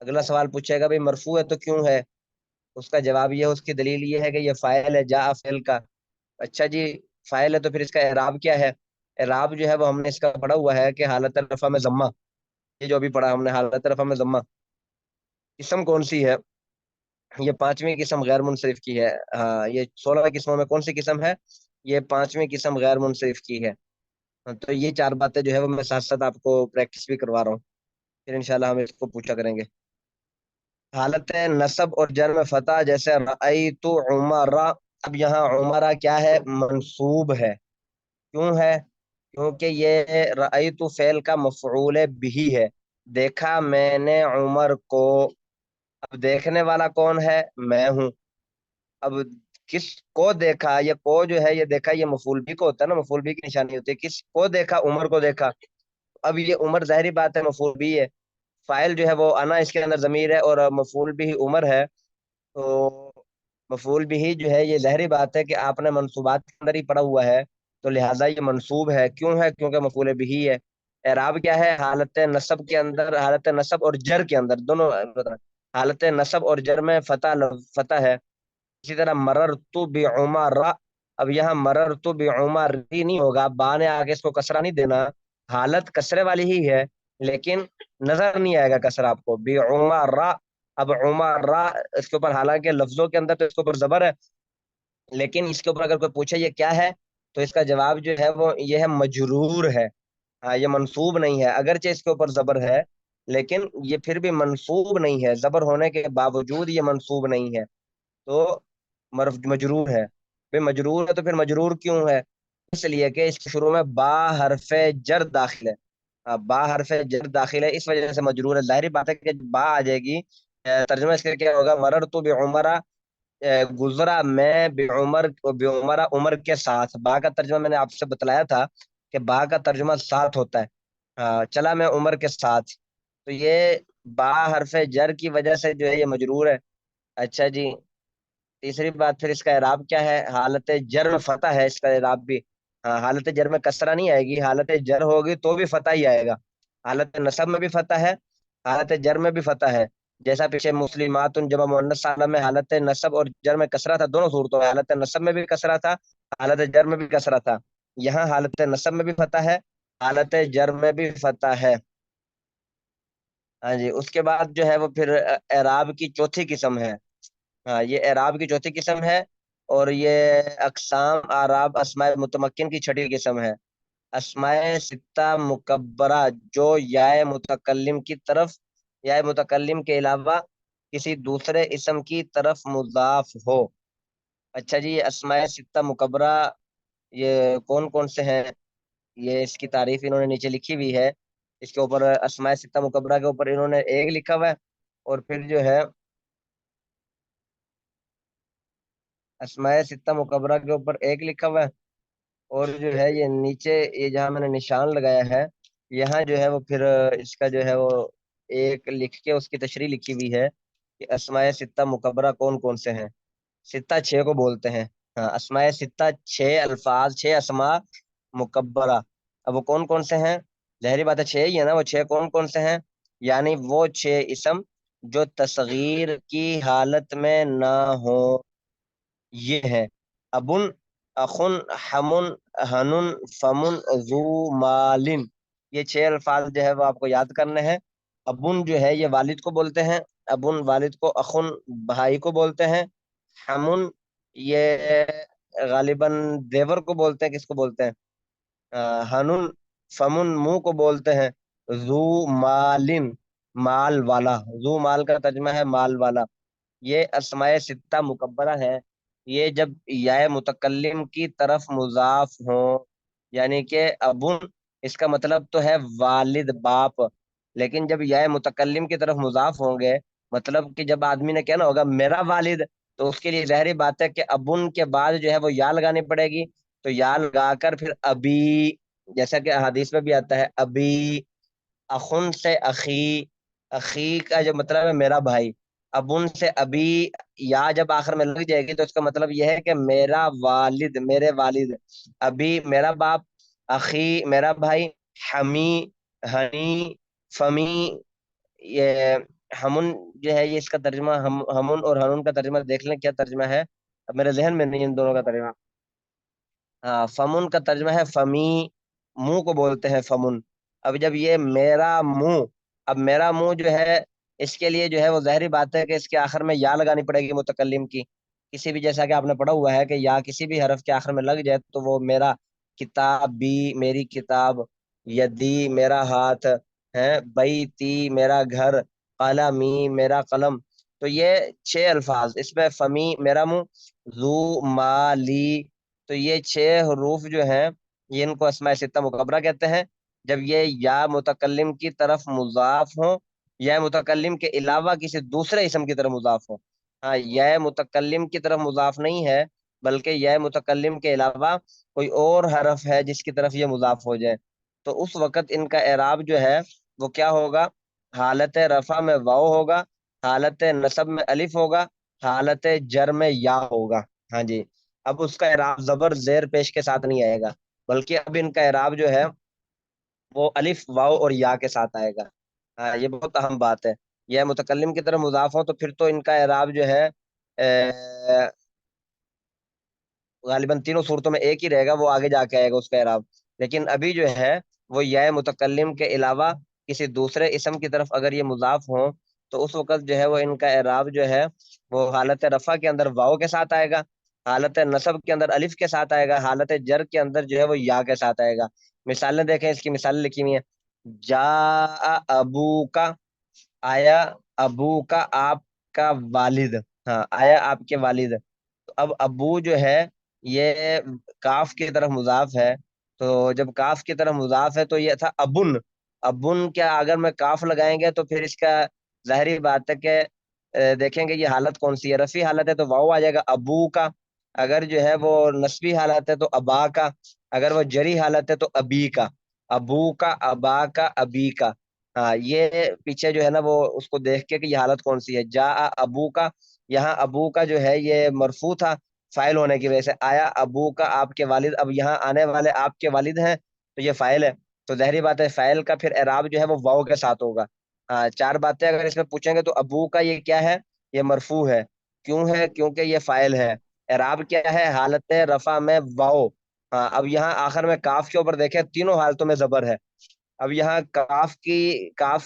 Speaker 4: اگلا سوال پوچھے گا بھائی مرفوع ہے تو کیوں ہے؟ اس کا جواب یہ ہے، اس کی دلیل یہ ہے کہ یہ فاعل ہے جاء فعل کا. اچھا جی، فاعل ہے تو پھر اس کا اعراب کیا ہے؟ اعراب جو ہے وہ ہم نے اس کا پڑھا ہوا ہے کہ حالت رفع میں ضمہ. یہ جو ابھی پڑھا ہم نے حالت رفع میں ضمہ، قسم کون سی ہے؟ یہ 5ویں قسم غیر منصرف کی ہے. ہاں، یہ 16 قسموں میں کون سی قسم ہے؟ یہ 5ویں قسم غیر منصرف کی ہے. تو یہ 4 باتیں جو ہے وہ میں ساتھ ساتھ آپ کو پریکٹس بھی کروا رہا ہوں، پھر انشاءاللہ ہم اس کو پوچھا کریں گے. حالت نصب اور جر میں فتح، جیسے رأیت عمر. اب یہاں عمرہ کیا ہے؟ منصوب ہے. کیوں ہے؟ کیونکہ یہ رأیت فعل کا مفعول بھی ہے. دیکھا میں نے عمر کو. اب دیکھنے والا کون ہے؟ میں ہوں. اب کس کو دیکھا؟ یہ کو جو ہے یہ دیکھا یہ مفعول بھی کو ہوتا ہے نا، مفعول بھی کی نشانی ہوتی ہے. کس کو دیکھا؟ عمر کو دیکھا. اب یہ عمر ظاہری بات ہے مفعول بھی ہے. فاعل جو ہے وہ انا اس کے اندر ضمیر ہے اور مفعول بھی عمر ہے. تو مفعول بھی جو ہے یہ ظاہری بات ہے کہ آپ نے منصوبات کے اندر ہی پڑا ہوا ہے، تو لہٰذا یہ منصوب ہے. کیوں ہے؟ کیونکہ مفعول بھی ہے. اعراب کیا ہے؟ حالت نصب کے اندر، حالت نصب اور جر کے اندر دونوں، حالت نصب اور جر میں فتح ہے. اسی طرح مررت بعمر. اب یہاں مررت بعمر نہیں ہوگا، با نے آگے اس کو کسرہ نہیں دینا. حالت کسرے والی ہی ہے لیکن نظر نہیں آئے گا کسرہ آپ کو. بعمر. اب عمر اس کے اوپر حالانکہ لفظوں کے اندر تو اس کے اوپر زبر ہے، لیکن اس کے اوپر اگر کوئی پوچھے یہ کیا ہے تو اس کا جواب جو ہے وہ یہ ہے مجرور ہے. ہاں، یہ منصوب نہیں ہے، اگرچہ اس کے اوپر زبر ہے لیکن یہ پھر بھی منصوب نہیں ہے. زبر ہونے کے باوجود یہ منصوب نہیں ہے، تو مجرور ہے. بھئی مجرور ہے تو پھر مجرور کیوں ہے؟ اس لیے کہ اس کے شروع میں با حرف جر داخل ہے. با حرف جر داخل ہے، اس وجہ سے مجرور ہے. ظاہری بات ہے کہ با آ جائے گی. ترجمہ اس کا کیا ہوگا؟ مررت بعمرہ، گزرا میں بعمرہ عمر کے ساتھ. با کا ترجمہ میں نے آپ سے بتلایا تھا کہ با کا ترجمہ ساتھ ہوتا ہے. چلا میں عمر کے ساتھ، تو یہ با حرف جر کی وجہ سے جو ہے یہ مجرور ہے. اچھا جی، تیسری بات پھر اس کا اعراب کیا ہے؟ حالت جر میں فتح ہے اس کا اعراب بھی. حالت جر میں کسرہ نہیں آئے گی، حالت جر ہوگی تو بھی فتح ہی آئے گا. حالت نصب میں بھی فتح ہے، حالت جر میں بھی فتح ہے. جیسا پیچھے مسلمات جمع مؤنث سالم میں حالت نصب اور جر میں کسرہ تھا، دونوں صورتوں میں حالت نصب میں بھی کسرہ تھا، حالت جر میں بھی کسرہ تھا. یہاں حالت نصب میں بھی فتح ہے، حالت جر میں بھی فتح ہے. ہاں جی، اس کے بعد جو ہے وہ پھر اعراب کی چوتھی قسم ہے. ہاں، یہ اعراب کی چوتھی قسم ہے اور یہ اقسام اعراب اسماء متمکن کی چھٹی قسم ہے. اسماء ستہ مکبرہ جو یا متکلم کی طرف، یا متکلم کے علاوہ کسی دوسرے اسم کی طرف مضاف ہو. اچھا جی، یہ اسماء ستہ مکبرہ یہ کون کون سے ہیں؟ یہ اس کی تعریف انہوں نے نیچے لکھی ہوئی ہے. اس کے اوپر اسماء ستہ مکبرہ کے اوپر انہوں نے ایک لکھا ہوا ہے، اور پھر جو ہے اسماء ستہ مکبرہ کے اوپر ایک لکھا ہوا ہے، اور جو ہے یہ نیچے یہ جہاں میں نے نشان لگایا ہے یہاں جو ہے وہ پھر اس کا جو ہے وہ ایک لکھ کے اس کی تشریح لکھی ہوئی ہے کہ اسماء ستہ مکبرہ کون کون سے ہیں. ستہ 6 کو بولتے ہیں. ہاں، اسماء ستہ 6 الفاظ، 6 اسماء مکبرہ. اب وہ کون کون سے ہیں؟ ظاہری بات ہے 6 ہی ہے نا. وہ 6 کون کون سے ہیں؟ یعنی وہ 6 اسم جو تصغیر کی حالت میں نہ ہو. یہ ہے ابن، اخن، حمن، ہنن، فمن، ذو مالن. یہ 6 الفاظ جو ہے وہ آپ کو یاد کرنے ہیں. ابن جو ہے یہ والد کو بولتے ہیں، ابن والد کو، اخن بھائی کو بولتے ہیں، حمن یہ غالباً دیور کو بولتے ہیں. کس کو بولتے ہیں؟ ہنن، فمن منہ کو بولتے ہیں، ذو مالن مال والا. ذو مال کا ترجمہ ہے مال والا. یہ اسماء ستہ مکبرہ ہے. یہ جب یا متکلم کی طرف مضاف ہوں، یعنی کہ ابن اس کا مطلب تو ہے والد، باپ، لیکن جب یا متکلم کی طرف مضاف ہوں گے، مطلب کہ جب آدمی نے کہنا ہوگا میرا والد، تو اس کے لیے ظاہری بات ہے کہ ابن کے بعد جو ہے وہ یا لگانی پڑے گی. تو یا لگا کر پھر ابی، جیسا کہ احادیث میں بھی آتا ہے ابی. اخن سے اخی، اخی کا جو مطلب ہے میرا بھائی. ابن سے ابی، یا جب آخر میں لگ جائے گی تو اس کا مطلب یہ ہے کہ میرا والد، میرے والد. ابی میرا باپ، اخی میرا بھائی، حمی ہنی فمی، یہ ہمن جو ہے یہ اس کا ترجمہ ہمن اور ہنون کا ترجمہ دیکھ لیں کیا ترجمہ ہے، اب میرے ذہن میں نہیں ان دونوں کا ترجمہ. ہاں، فمن کا ترجمہ ہے فمی، منہ کو بولتے ہیں فمن. اب جب یہ میرا منہ، اب میرا منہ جو ہے اس کے لیے جو ہے وہ ظاہری بات ہے کہ اس کے آخر میں یا لگانی پڑے گی متکلم کی. کسی بھی، جیسا کہ آپ نے پڑھا ہوا ہے کہ یا کسی بھی حرف کے آخر میں لگ جائے تو وہ میرا، کتاب بھی میری کتاب، یدی میرا ہاتھ ہے، بیتی میرا گھر، قلمی میرا قلم. تو یہ 6 الفاظ اس میں فمی میرا منہ، ذو مالی، تو یہ 6 حروف جو ہیں یہ ان کو اسماء ستہ مکبرہ کہتے ہیں. جب یہ یا متکلم کی طرف مضاف ہوں یا متکلم کے علاوہ کسی دوسرے اسم کی طرف مضاف ہوں. ہاں، یا متکلم کی طرف مضاف نہیں ہے بلکہ یا متکلم کے علاوہ کوئی اور حرف ہے جس کی طرف یہ مضاف ہو جائے، تو اس وقت ان کا اعراب جو ہے وہ کیا ہوگا؟ حالت رفع میں واو ہوگا، حالت نصب میں الف ہوگا، حالت جر میں یا ہوگا. ہاں جی. اب اس کا اعراب زبر زیر پیش کے ساتھ نہیں آئے گا بلکہ اب ان کا اعراب جو ہے وہ الف واو اور یا کے ساتھ آئے گا. ہاں، یہ بہت اہم بات ہے. یہ متکلم کی طرف مضاف ہو تو پھر تو ان کا اعراب جو ہے غالباً تینوں صورتوں میں ایک ہی رہے گا، وہ آگے جا کے آئے گا اس کا اعراب. لیکن ابھی جو ہے وہ یا متکلم کے علاوہ کسی دوسرے اسم کی طرف اگر یہ مضاف ہوں تو اس وقت جو ہے وہ ان کا اعراب جو ہے وہ حالت رفع کے اندر واو کے ساتھ آئے گا، حالت نصب کے اندر الف کے ساتھ آئے گا، حالت جر کے اندر جو ہے وہ یا کے ساتھ آئے گا. مثالیں دیکھیں، اس کی مثالیں لکھی ہوئی ہیں. جا ابو کا، آیا ابو کا آپ کا والد. ہاں، آیا آپ کے والد. تو اب ابو جو ہے یہ کاف کی طرف مضاف ہے، تو جب کاف کی طرف مضاف ہے تو یہ تھا ابن. ابن کیا اگر میں کاف لگائیں گے تو پھر اس کا ظاہری بات ہے کہ دیکھیں گے یہ حالت کون سی ہے. رفیع حالت ہے تو واو آ جائے گا ابو کا، اگر جو ہے وہ نسبی حالت ہے تو ابا کا، اگر وہ جری حالت ہے تو ابی کا. ابو کا، ابا کا، ابی کا. ہاں، یہ پیچھے جو ہے نا وہ اس کو دیکھ کے کہ یہ حالت کون سی ہے. جا ابو کا، یہاں ابو کا جو ہے یہ مرفوع تھا فائل ہونے کی وجہ سے. آیا ابو کا آپ کے والد، اب یہاں آنے والے آپ کے والد ہیں تو یہ فائل ہے، تو ظاہری بات ہے فائل کا پھر اعراب جو ہے وہ واو کے ساتھ ہوگا. ہاں، 4 باتیں اگر اس میں پوچھیں گے تو ابو کا یہ کیا ہے؟ یہ مرفوع ہے. کیوں ہے؟ کیونکہ یہ فائل ہے. اعراب کیا ہے؟ حالت رفع میں واو. ہاں، اب یہاں آخر میں کاف کے اوپر دیکھیں تینوں حالتوں میں زبر ہے. اب یہاں کاف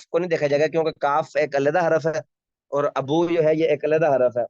Speaker 4: کو نہیں دیکھا جائے گا کیونکہ کاف ایک علیحدہ حرف ہے اور ابو جو ہے یہ ایک علیحدہ حرف ہے.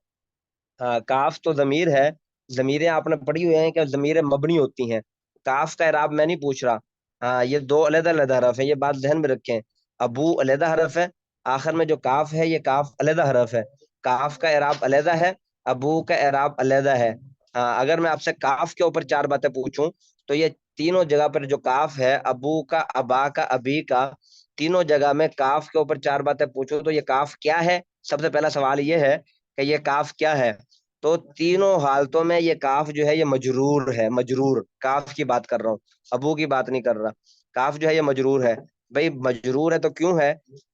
Speaker 4: ہاں، کاف تو ضمیر ہے. ضمیریں آپ نے پڑھی ہوئی ہیں کہ ضمیریں مبنی ہوتی ہیں. کاف کا اعراب میں نہیں پوچھ رہا. ہاں، یہ 2 علیحدہ علیحدہ حرف ہیں، یہ بات ذہن میں رکھیں. ابو علیحدہ حرف ہے، آخر میں جو کاف ہے یہ کاف علیحدہ حرف ہے. کاف کا اعراب علیحدہ ہے، ابو کا اعراب علیحدہ ہے. ہاں، اگر میں آپ سے کاف کے اوپر 4 باتیں پوچھوں تو یہ تینوں جگہ پر جو کاف ہے، ابو کا، ابا کا، ابی کا، تینوں جگہ میں کاف کے اوپر 4 باتیں پوچھوں تو یہ کاف کیا ہے؟ سب سے پہلا سوال یہ ہے کہ یہ کاف کیا ہے. تو تینوں حالتوں میں یہ کاف جو ہے یہ مجرور ہے. مجرور کاف کی بات کر رہا ہوں، ابو کی بات نہیں کر رہا. کاف جو ہے یہ مجرور ہے. بھئی مجرور ہے تو کیوں ہے؟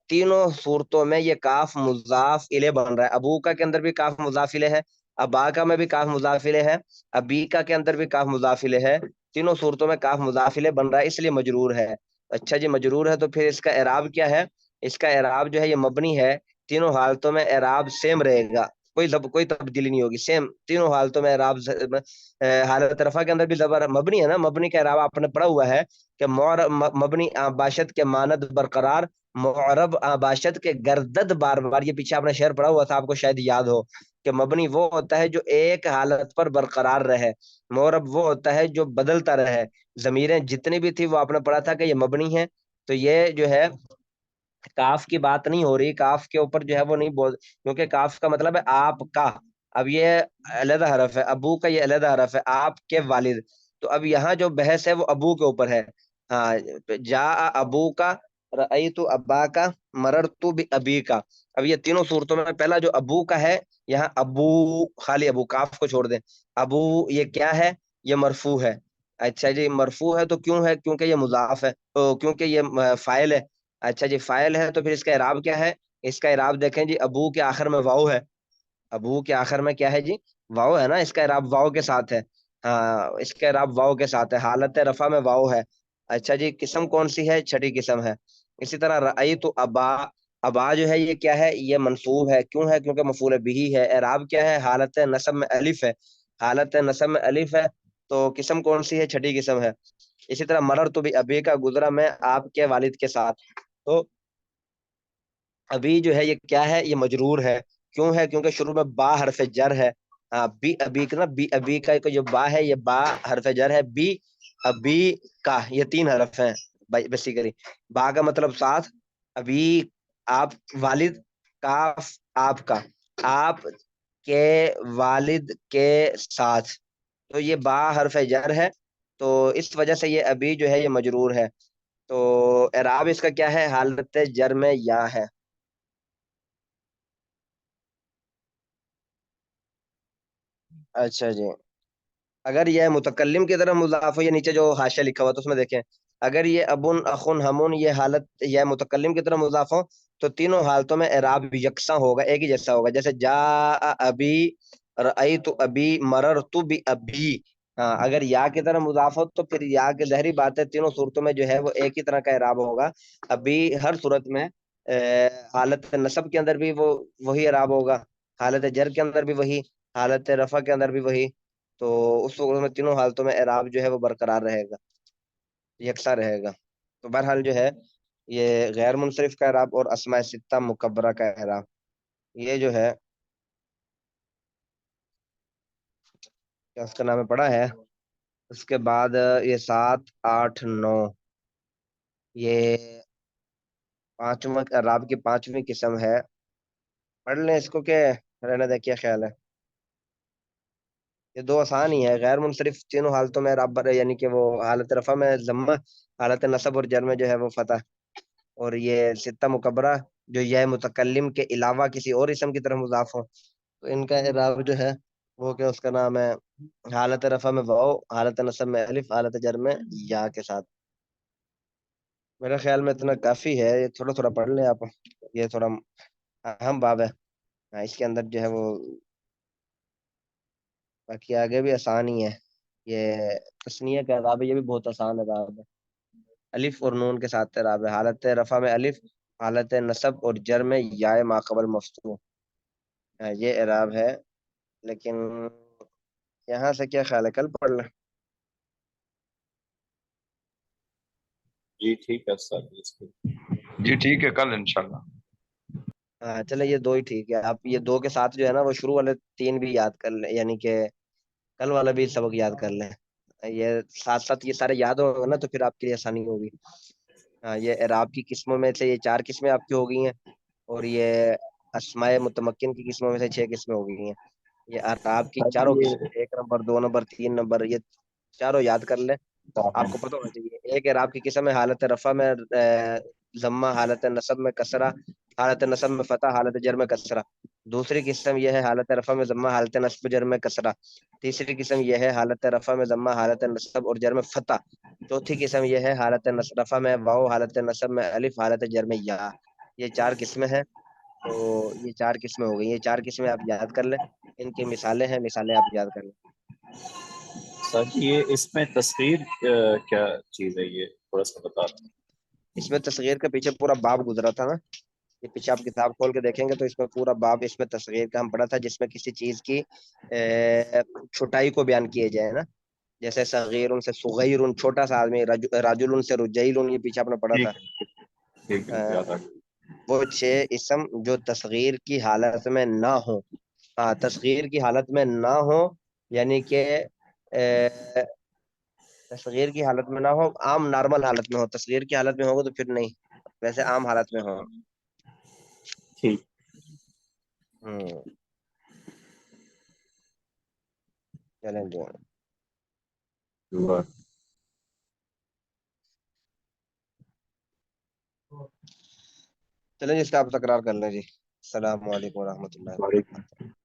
Speaker 4: تینوں صورتوں میں یہ کاف مضاف الیہ بن رہا ہے. ابو کا کے اندر بھی کاف مضاف الیہ ہے، ابا کا میں بھی کاف مضاف الیہ ہے، ابی کا کے اندر بھی کاف مضاف الیہ ہے. تینوں صورتوں میں کاف مضاف الیہ بن رہا ہے، اس لیے مجرور ہے. اچھا جی، مجرور ہے تو پھر اس کا اعراب کیا ہے؟ اس کا اعراب جو ہے یہ مبنی ہے. تینوں حالتوں میں اعراب سیم رہے گا، کوئی تبدیلی نہیں ہوگی، سیم تینوں حالتوں میں اعراب. حالت رفع کے اندر بھی زبر مبنی ہے نا، مبنی کا اعراب آپ نے پڑھا ہوا ہے کہ مبنی باشد کے ماند برقرار، معرب باشد کے گردد بار بار. یہ پیچھے آپ نے شعر پڑھا ہوا تھا، آپ کو شاید یاد ہو کہ مبنی وہ ہوتا ہے جو ایک حالت پر برقرار رہے، معرب وہ ہوتا ہے جو بدلتا رہے. ضمیریں جتنی بھی تھی وہ آپ نے پڑھا تھا کہ یہ مبنی ہے. تو یہ جو ہے کاف کی بات نہیں ہو رہی، کاف کے اوپر جو ہے وہ نہیں بول، کیونکہ کاف کا مطلب ہے آپ کا. اب یہ علیحدہ حرف ہے، ابو کا یہ علیحدہ حرف ہے، آپ کے والد. تو اب یہاں جو بحث ہے وہ ابو کے اوپر ہے. ہاں، جا ابو کا، رأیت ابا کا، مررت بابی کا. اب یہ تینوں صورتوں میں پہلا جو ابو کا ہے، یہاں ابو، خالی ابو، کاف کو چھوڑ دیں. ابو یہ کیا ہے؟ یہ مرفوع ہے. اچھا جی، مرفوع ہے تو کیوں ہے؟ کیونکہ یہ مضاف ہے، کیونکہ یہ فاعل ہے. اچھا جی، فاعل ہے تو پھر اس کا اعراب کیا ہے؟ اس کا اعراب دیکھیں جی، ابو کے آخر میں واو ہے. ابو کے آخر میں کیا ہے جی؟ واو ہے نا، اس کا اعراب واو کے ساتھ ہے. ہاں، اس کا اعراب واو کے ساتھ ہے، حالت رفع میں واو ہے. اچھا جی، قسم کون سی ہے؟ چھٹی قسم ہے. اسی طرح رأی تو ابا، ابا جو ہے یہ کیا ہے؟ یہ منصوب ہے، کیوں ہے؟ کیونکہ مفعول بہ ہے۔ اعراب کیا ہے؟ حالت نصب میں الف ہے، حالت نصب میں الف ہے، تو قسم کون سی ہے؟ چھٹی قسم ہے۔ اسی طرح مرر تو بھی ابھی کا، گزرا میں آپ کے والد کے ساتھ، تو ابھی جو ہے یہ کیا ہے؟ یہ مجرور ہے، کیوں ہے؟ کیونکہ شروع میں با حرف جر ہے۔ بی ابھی کا نا، بی ابھی کا جو با ہے یہ با حرف جر ہے، بی ابھی کا، یہ تین حرف ہیں بیسیکلی۔ با کا مطلب ساتھ، ابھی آپ والد، کاف آپ کا، آپ کے والد کے ساتھ، تو یہ با حرف جر ہے، تو اس وجہ سے یہ ابھی جو ہے یہ مجرور ہے، تو اعراب اس کا کیا ہے؟ حالت جر میں یا ہے۔ اچھا جی، اگر یہ متکلم کی طرف مضاف ہو، یہ نیچے جو حاشیہ لکھا ہوا تو اس میں دیکھیں، اگر یہ ابن اخن ہمون یہ حالت یہ متکلم کی طرف مضاف ہو تو تینوں حالتوں میں اعراب یکساں ہوگا، ایک ہی جیسا ہوگا، جیسے جا ابھی، رأیت ابھی، مررت بھی ابھی۔ ہاں اگر یا کی طرف مضاف ہو تو پھر یا کی ظاہری بات ہے تینوں صورتوں میں جو ہے وہ ایک ہی طرح کا اعراب ہوگا۔ ابھی ہر صورت میں حالت نصب کے اندر بھی وہ وہی اعراب ہوگا، حالت جر کے اندر بھی وہی، حالت رفع کے اندر بھی وہی، تو اس وقت میں تینوں حالتوں میں اعراب جو ہے وہ برقرار رہے گا، یکساں رہے گا۔ تو بہرحال جو ہے یہ غیر منصرف کا اعراب اور اسماء ستہ مکبرہ کا اعراب، یہ جو ہے کیا اس کا نام پڑا ہے۔ اس کے بعد یہ 7 8 9، یہ پانچواں اعراب کی پانچویں قسم ہے، پڑھ لیں اس کو کہ رہنے دیں؟ کیا خیال ہے؟ یہ دو آسان ہی ہے، غیر منصرف تینوں حالتوں میں اعراب یعنی کہ وہ حالت رفع میں ضمہ، حالت نصب اور جر میں جو ہے وہ فتح، اور یہ ستہ مکبرہ جو یہ متکلم کے علاوہ کسی اور اسم کی طرف مضاف ہو تو ان کا اعراب جو ہے وہ کیا اس کا نام ہے؟ حالت رفع میں واو، حالت نصب میں الف، حالت جر میں یا کے ساتھ۔ میرے خیال میں اتنا کافی ہے، یہ تھوڑا تھوڑا پڑھ لیں آپ، یہ تھوڑا اہم باب ہے۔ اس کے اندر جو ہے وہ باقی آگے بھی آسان ہی ہے، یہ تسنیہ کا اعراب ہے، یہ بھی بہت آسان اعراب ہے، الف اور نون کے ساتھ اعراب ہے، حالت رفع میں الف، حالت نصب اور جر میں یا ما قبل مفتوح، یہ اعراب ہے۔ لیکن یہاں سے کیا خیال ہے؟ کل پڑھ لیں؟
Speaker 6: جی ٹھیک ہے سر،
Speaker 5: جی ٹھیک ہے، کل انشاءاللہ۔
Speaker 4: ہاں چلے یہ دو ہی ٹھیک ہے، آپ یہ دو کے ساتھ جو ہے نا وہ شروع والے تین بھی یاد کر لیں، یعنی کہ کل والا بھی سبق یاد کر لیں، یہ ساتھ ساتھ یہ سارے یاد ہوگا نا تو پھر آپ کے لیے آسانی ہوگی۔ ہاں یہ اعراب کی قسموں میں سے یہ 4 قسمیں آپ کی ہو گئی ہیں، اور یہ اسماء متمکن کی قسموں میں سے 6 قسمیں ہو گئی ہیں۔ یہ اعراب کی چاروں قسمیں، 1 نمبر 2 نمبر 3 نمبر، یہ چاروں یاد کر لیں، آپ کو پتہ ہونا چاہیے۔ ایک اعراب کی قسم ہے حالت رفع میں ضمہ، حالت نصب میں کسرہ، حالت نصب میں فتح، حالت جر میں کسرہ۔ دوسری قسم یہ ہے حالت رفع میں ضمہ، حالت نصب جر میں کسرہ۔ تیسری قسم یہ ہے حالت رفع میں ضمہ، حالت نصب اور جر میں فتح۔ چوتھی قسم یہ ہے حالت رفع میں واو، حالت نصب میں الف، حالت جر میں یا۔ یہ 4 قسمیں ہیں، تو یہ 4 قسمیں ہو گئی، یہ 4 قسمیں آپ یاد کر لیں، ان کی مثالیں ہیں، مثالیں آپ یاد کر لیں۔
Speaker 6: سر جی یہ اس میں تصغیر کیا چیز ہے، یہ تھوڑا سا بتا دیں۔
Speaker 4: اس میں تصغیر کا پیچھے پورا باب گزرا تھا نا، یہ پیچھے آپ کتاب کھول کے دیکھیں گے تو اس میں پورا باب اس میں تصغیر کا ہم پڑھا تھا، جس میں کسی چیز کی چھوٹائی کو بیان کیے جائے نا، جیسے صغیر سے صغیر، چھوٹا سا آدمی، راجل سے رجیل، یہ پیچھے آپ نے پڑھا تھا۔
Speaker 6: ٹھیک ہے یاد آ گیا۔
Speaker 4: وہ 6 اسم جو تصغیر کی حالت میں نہ ہو، ہاں تصغیر کی حالت میں نہ ہو، یعنی کہ تصغیر کی حالت میں نہ ہو، عام نارمل حالت میں ہو، تصغیر کی حالت میں ہوگا تو پھر نہیں، ویسے عام حالت میں ہو۔
Speaker 6: ٹھیک۔
Speaker 4: ہوں چلیں جی،
Speaker 6: ہوا۔
Speaker 4: چلیں جی، اس کا آپ تکرار کر لیں جی۔ السلام علیکم ورحمۃ اللہ
Speaker 6: وعلیکم
Speaker 4: وبرکاتہ۔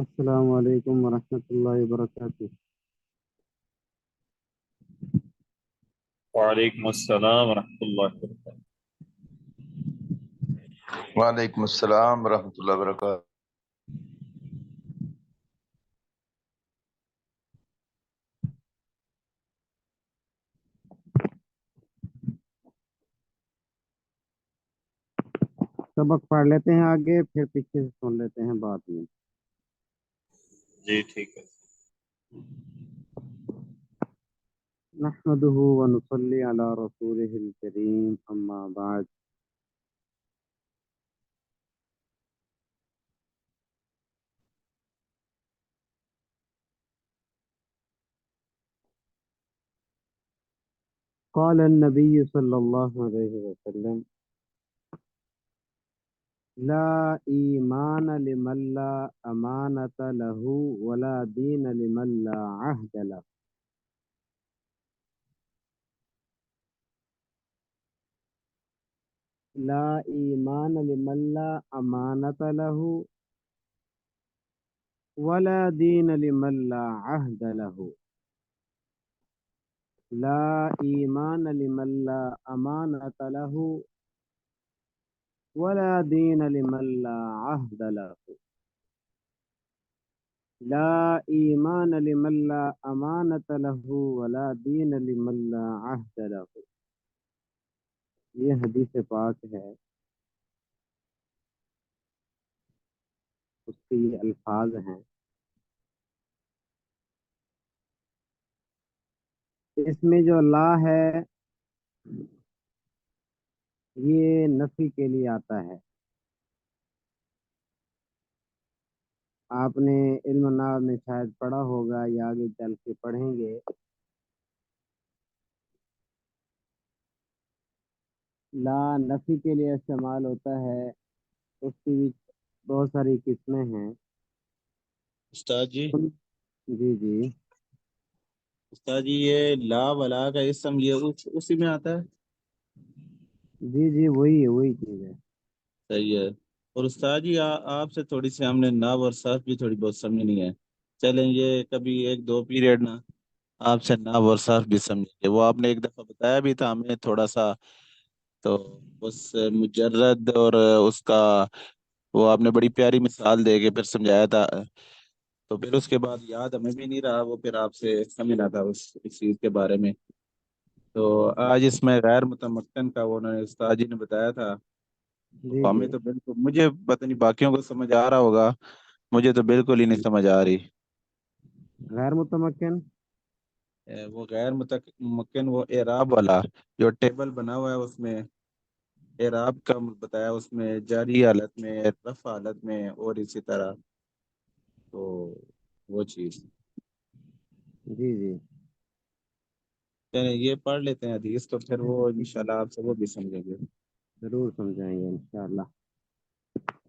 Speaker 7: السلام علیکم ورحمۃ اللہ وبرکاتہ۔
Speaker 6: وعلیکم السلام ورحمۃ اللہ وبرکاتہ۔
Speaker 5: وعلیکم السلام ورحمۃ اللہ وبرکاتہ۔
Speaker 7: سبق پڑھ لیتے ہیں آگے، پھر پیچھے سے سن لیتے ہیں بعد میں۔
Speaker 6: جی ٹھیک ہے۔
Speaker 7: نحمده ونصلي على رسوله الكريم، اما بعد۔ قال النبي صلى الله عليه وسلم: لا ایمان لمن لا امانت له ولا دین لمن لا عہد له. لا ایمان لمن لا امانت له ولا دین لمن لا عہد له. لا ایمان لمن لا امانت له ولا دین لمن لا عہد له. لا ایمان لمن لا امانت له ولا دین لمن لا عہد له. یہ حدیث پاک ہے، اس کے یہ الفاظ ہیں. اس میں جو لا ہے یہ نفی کے لیے آتا ہے. آپ نے علم نحو میں شاید پڑھا ہوگا یا آگے چل کے پڑھیں گے. لا نفی کے لیے استعمال ہوتا ہے، اس کی بھی بہت ساری قسمیں ہیں.
Speaker 8: استاد جی
Speaker 7: جی جی
Speaker 8: استاد جی یہ لا ولا کا اسم یہ اسی میں آتا ہے.
Speaker 7: جی جی وہی چیز ہے.
Speaker 8: صحیح ہے. اور استاد جی آپ سے تھوڑی سی ہم نے نحو اور صرف بھی تھوڑی بہت سمجھنی ہے. چلیں یہ کبھی ایک دو پیریڈ نا آپ سے نحو اور صرف بھی سمجھیں گے. وہ آپ نے ایک دفعہ بتایا بھی تھا ہمیں تھوڑا سا، تو اس مجرد اور اس کا وہ آپ نے بڑی پیاری مثال دے کے پھر سمجھایا تھا. تو پھر اس کے بعد یاد ہمیں بھی نہیں رہا، وہ پھر آپ سے سمجھنا تھا اس چیز کے بارے میں. تو آج اس میں غیر متمکن کا وہ انہوں نے استاد جی نے بتایا تھا.
Speaker 7: جی
Speaker 8: تو
Speaker 7: جی
Speaker 8: ہمیں تو بالکل، مجھے پتہ نہیں باقیوں کو سمجھ آ رہا ہوگا، مجھے تو بالکل ہی نہیں سمجھ آ رہی.
Speaker 7: غیر متمکن.
Speaker 8: وہ غیر متمکن وہ اعراب والا جو ٹیبل بنا ہوا ہے، اس میں اعراب کا بتایا، اس میں جاری حالت میں، رفع حالت میں، اور اسی طرح. تو وہ چیز
Speaker 7: جی جی
Speaker 8: چلیں یہ پڑھ لیتے ہیں حدیث، تو پھر وہ انشاءاللہ آپ سے وہ بھی سمجھیں گے.
Speaker 7: ضرور سمجھائیں گے انشاءاللہ.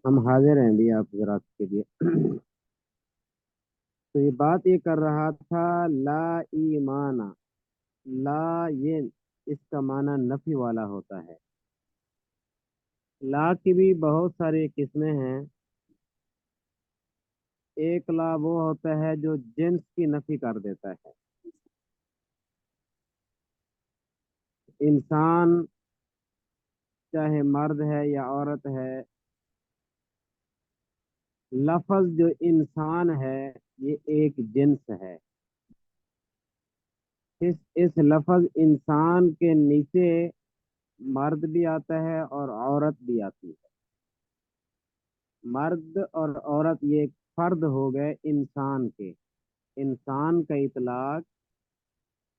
Speaker 7: ہم حاضر ہیں بھی آپ حضرات کے لیے. تو یہ بات یہ کر رہا تھا لا ایمان. لا یہ اس کا معنی نفی والا ہوتا ہے. لا کی بھی بہت ساری قسمیں ہیں. ایک لا وہ ہوتا ہے جو جنس کی نفی کر دیتا ہے. انسان چاہے مرد ہے یا عورت ہے، لفظ جو انسان ہے یہ ایک جنس ہے. اس لفظ انسان کے نیچے مرد بھی آتا ہے اور عورت بھی آتی ہے. مرد اور عورت یہ ایک فرد ہو گئے انسان کے. انسان کا اطلاق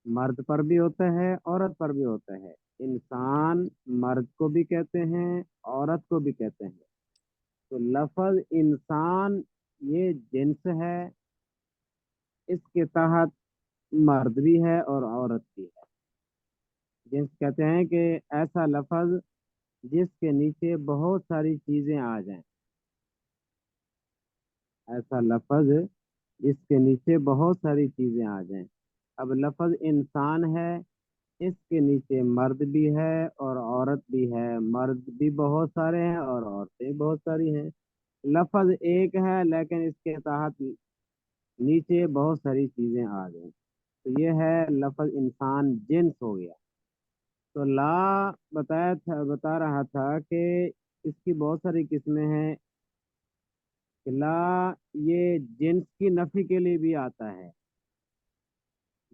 Speaker 7: مرد پر بھی ہوتا ہے، عورت پر بھی ہوتا ہے. انسان مرد کو بھی کہتے ہیں، عورت کو بھی کہتے ہیں. تو لفظ انسان یہ جنس ہے، اس کے تحت مرد بھی ہے اور عورت بھی ہے. جنس کہتے ہیں کہ ایسا لفظ جس کے نیچے بہت ساری چیزیں آ جائیں. ایسا لفظ جس کے نیچے بہت ساری چیزیں آ جائیں. اب لفظ انسان ہے، اس کے نیچے مرد بھی ہے اور عورت بھی ہے. مرد بھی بہت سارے ہیں اور عورتیں بہت ساری ہیں. لفظ ایک ہے لیکن اس کے تحت نیچے بہت ساری چیزیں آ گئیں. تو یہ ہے لفظ انسان جنس ہو گیا. تو لا بتا رہا تھا کہ اس کی بہت ساری قسمیں ہیں. کہ لا یہ جنس کی نفی کے لیے بھی آتا ہے.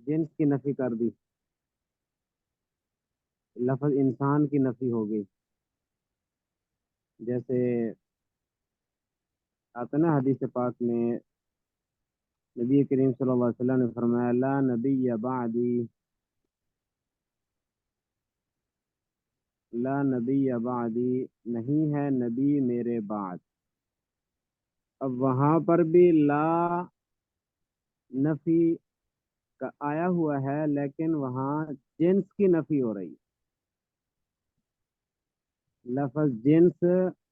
Speaker 7: جنس کی نفی کر دی، لفظ انسان کی نفی ہو گئی. جیسے آتا نا حدیث پاک میں، نبی کریم صلی اللہ علیہ وسلم نے فرمایا لا نبی بعدی، لا نبی بعدی، نہیں ہے نبی میرے بعد. اب وہاں پر بھی لا نفی کا آیا ہوا ہے لیکن وہاں جنس کی نفی ہو رہی. لفظ جنس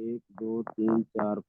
Speaker 7: 1 2 3 4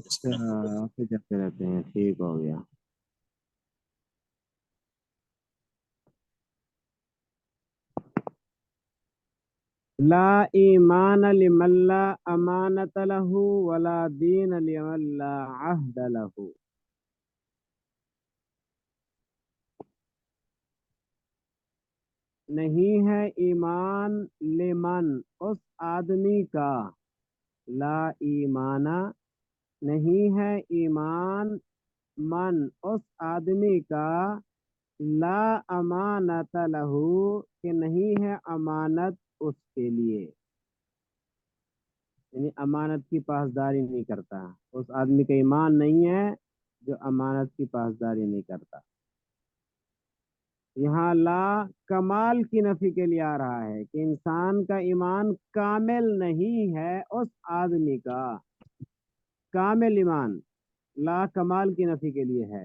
Speaker 6: ڈسکنیکٹ ہو جاتا ہے۔
Speaker 7: آپ سے چلتے رہتے ہیں، ٹھیک ہو گیا. لا ایمان لمن لا امانت له ولا دین لمن لا عہد له. نہیں ہے ایمان لمن اس آدمی کا، لا ایمانا نہیں ہے ایمان من اس آدمی کا، لا امانت لہو کہ نہیں ہے امانت اس کے لیے، یعنی امانت کی پاسداری نہیں کرتا. اس آدمی کا ایمان نہیں ہے جو امانت کی پاسداری نہیں کرتا. یہاں لا کمال کی نفی کے لیے آ رہا ہے کہ انسان کا ایمان کامل نہیں ہے اس آدمی کا. کامل ایمان لا کمال کی نفی کے لیے ہے،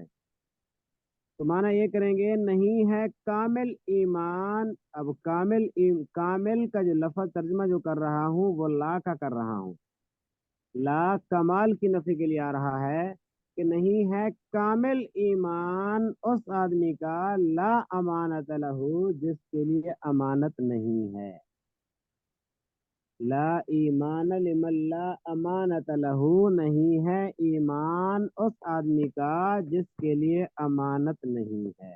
Speaker 7: تو معنی یہ کریں گے نہیں ہے کامل ایمان. اب کامل کا جو لفظ ترجمہ جو کر رہا ہوں وہ لا کا کر رہا ہوں. لا کمال کی نفی کے لیے آ رہا ہے کہ نہیں ہے کامل ایمان اس آدمی کا، لا امانت لہو جس کے لیے امانت نہیں ہے. لا ایمان لمن لا امانت لہو نہیں ہے ایمان اس آدمی کا جس کے لیے امانت نہیں ہے.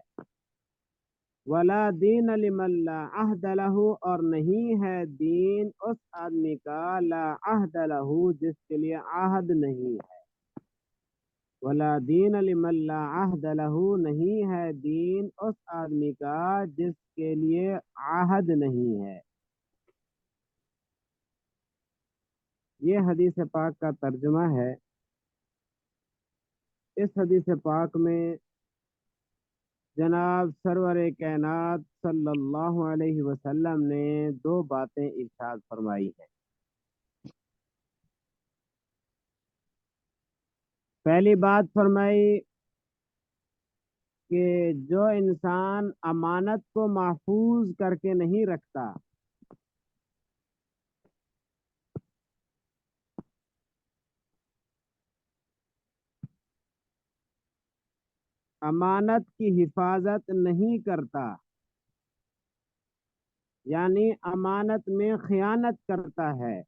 Speaker 7: ولا دین لمن لا عہد لہو اور نہیں ہے دین اس آدمی کا، لا عہد لہو جس کے لیے عہد نہیں ہے. ولا دین لمن لا عہد لہو نہیں ہے دین اس آدمی کا جس کے لیے عہد نہیں ہے. یہ حدیث پاک کا ترجمہ ہے. اس حدیث پاک میں جناب سرور کائنات صلی اللہ علیہ وسلم نے دو باتیں ارشاد فرمائی ہیں. پہلی بات فرمائی کہ جو انسان امانت کو محفوظ کر کے نہیں رکھتا، امانت کی حفاظت نہیں کرتا، یعنی امانت میں خیانت کرتا ہے،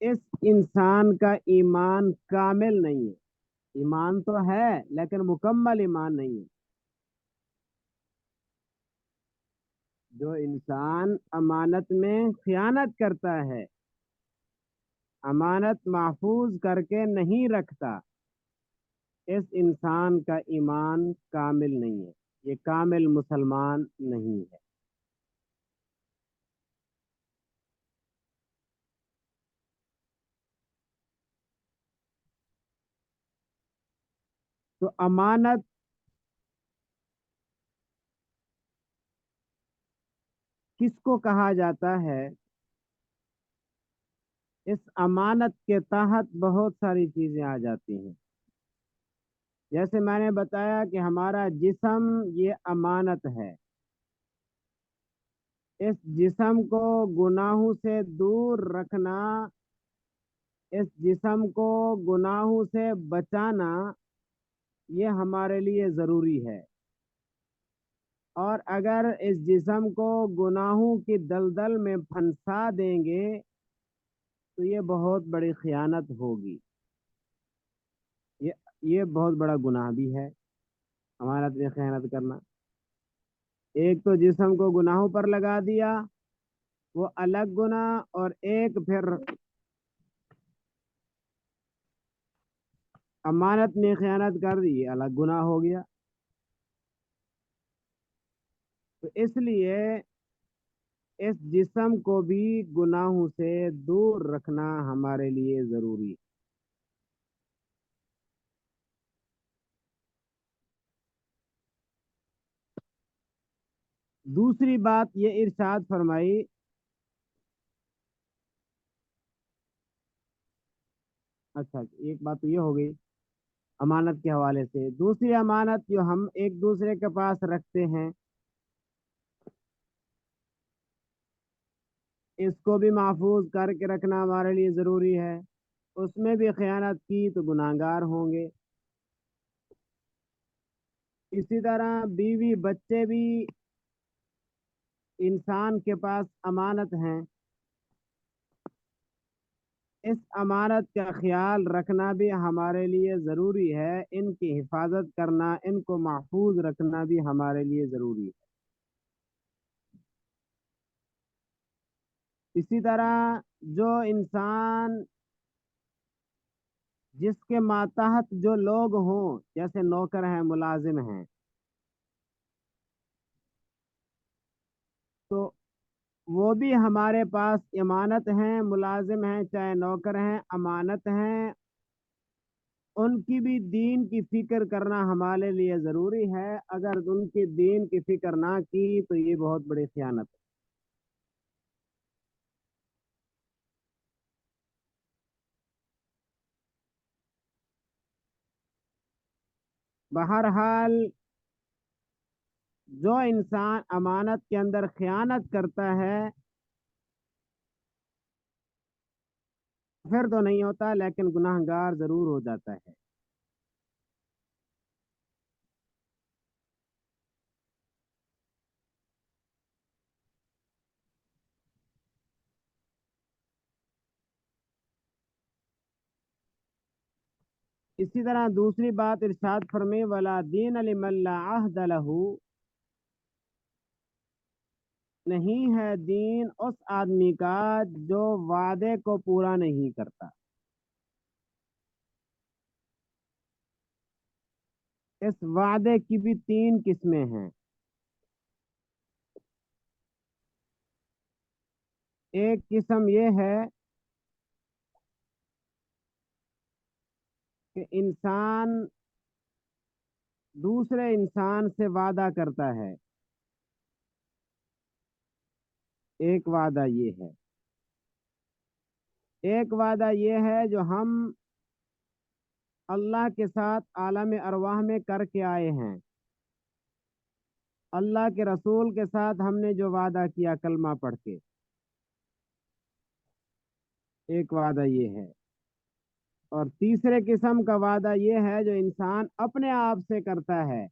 Speaker 7: اس انسان کا ایمان کامل نہیں ہے. ایمان تو ہے لیکن مکمل ایمان نہیں ہے. جو انسان امانت میں خیانت کرتا ہے، امانت محفوظ کر کے نہیں رکھتا، اس انسان کا ایمان کامل نہیں ہے، یہ کامل مسلمان نہیں ہے. تو امانت کس کو کہا جاتا ہے؟ اس امانت کے تحت بہت ساری چیزیں آ جاتی ہیں. جیسے میں نے بتایا کہ ہمارا جسم یہ امانت ہے. اس جسم کو گناہوں سے دور رکھنا، اس جسم کو گناہوں سے بچانا، یہ ہمارے لیے ضروری ہے. اور اگر اس جسم کو گناہوں کی دلدل میں پھنسا دیں گے تو یہ بہت بڑی خیانت ہوگی. یہ بہت بڑا گناہ بھی ہے امانت میں خیانت کرنا. ایک تو جسم کو گناہوں پر لگا دیا، وہ الگ گناہ، اور ایک پھر امانت میں خیانت کر دی، یہ الگ گناہ ہو گیا. تو اس لیے اس جسم کو بھی گناہوں سے دور رکھنا ہمارے لیے ضروری ہے. دوسری بات یہ ارشاد فرمائی اچھا ایک بات تو یہ ہو گئی امانت کے حوالے سے. دوسری امانت جو ہم ایک دوسرے کے پاس رکھتے ہیں، اس کو بھی محفوظ کر کے رکھنا ہمارے لیے ضروری ہے. اس میں بھی خیانت کی تو گناہگار ہوں گے. اسی طرح بیوی بچے بھی انسان کے پاس امانت ہیں. اس امانت کا خیال رکھنا بھی ہمارے لیے ضروری ہے. ان کی حفاظت کرنا، ان کو محفوظ رکھنا بھی ہمارے لیے ضروری ہے. اسی طرح جو انسان جس کے ماتحت جو لوگ ہوں، جیسے نوکر ہیں، ملازم ہیں، تو وہ بھی ہمارے پاس امانت ہیں. ملازم ہیں چاہے نوکر ہیں، امانت ہیں. ان کی بھی دین کی فکر کرنا ہمارے لیے ضروری ہے. اگر ان کی دین کی فکر نہ کی تو یہ بہت بڑی خیانت ہے. بہرحال جو انسان امانت کے اندر خیانت کرتا ہے پھر تو نہیں ہوتا، لیکن گناہگار ضرور ہو جاتا ہے. اسی طرح دوسری بات ارشاد فرمائے ولا دین لمن لا عہد لہ، نہیں ہے دین اس آدمی کا جو وعدے کو پورا نہیں کرتا. اس وعدے کی بھی 3 قسمیں ہیں. ایک قسم یہ ہے کہ انسان دوسرے انسان سے وعدہ کرتا ہے. ایک وعدہ یہ ہے. ایک وعدہ یہ ہے جو ہم اللہ کے ساتھ عالم ارواح میں کر کے آئے ہیں. اللہ کے رسول کے ساتھ ہم نے جو وعدہ کیا کلمہ پڑھ کے، ایک وعدہ یہ ہے. اور تیسرے قسم کا وعدہ یہ ہے جو انسان اپنے آپ سے کرتا ہے.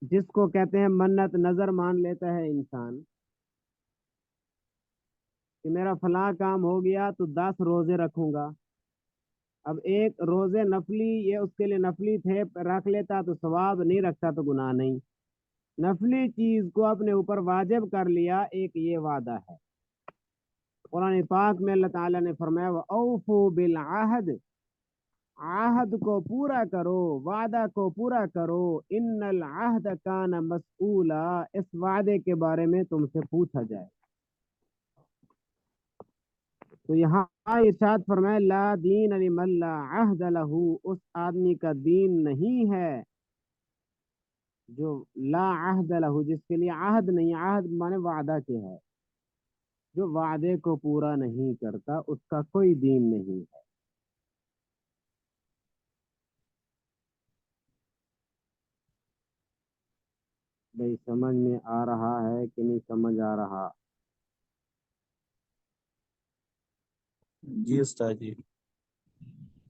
Speaker 7: جس کو کہتے ہیں منت، نظر مان لیتا ہے انسان کہ میرا فلاں کام ہو گیا تو 10 روزے رکھوں گا. اب ایک روزے نفلی، یہ اس کے لیے نفلی تھے، رکھ لیتا تو ثواب، نہیں رکھتا تو گناہ نہیں. نفلی چیز کو اپنے اوپر واجب کر لیا، ایک یہ وعدہ ہے. قرآن پاک میں اللہ تعالیٰ نے فرمایا وَأَوْفُوا بِالْعَهْدِ، عہد کو پورا کرو، وعدہ کو پورا کرو. ان العہد کان مسئولا، اس وعدے کے بارے میں تم سے پوچھا جائے. تو یہاں ارشاد فرمائے لا دین لمن لا عہد لہ، اس آدمی کا دین نہیں ہے جو لا عہد لہ، جس کے لیے عہد نہیں. عہد مانے وعدہ کے ہے. جو وعدے کو پورا نہیں کرتا اس کا کوئی دین نہیں ہے. بھئی سمجھ میں آ رہا ہے کہ نہیں سمجھ آ رہا؟
Speaker 8: جی استاد جی.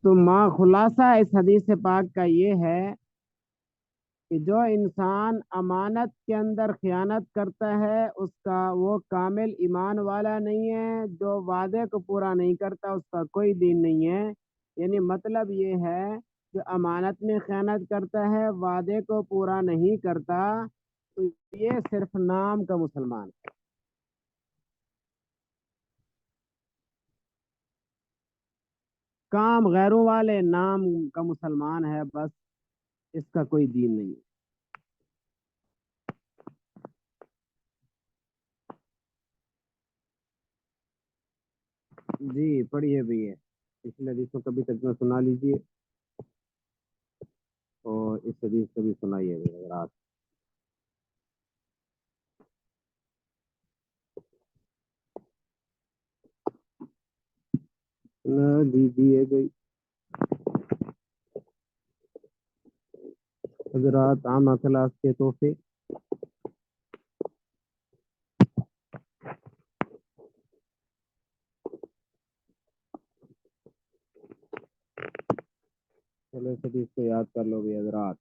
Speaker 7: تو ماں خلاصہ اس حدیث پاک کا یہ ہے کہ جو انسان امانت کے اندر خیانت کرتا ہے اس کا وہ کامل ایمان والا نہیں ہے. جو وعدے کو پورا نہیں کرتا اس کا کوئی دین نہیں ہے. یعنی مطلب یہ ہے جو امانت میں خیانت کرتا ہے، وعدے کو پورا نہیں کرتا، تو یہ صرف نام کا مسلمان ہے. کام غیروں والے نام کا مسلمان ہے بس، اس کا کوئی دین نہیں ہے. جی پڑھیے بھیا، پچھلے حدیث کو کبھی تک سنا لیجیے اور اس حدیث کو بھی سنائیے بھیا رات. سنا دیجیے بھائی. حضرات عامہ کلاس کے تحفے. چلو سبھی اس کو یاد کر لو بھی حضرات.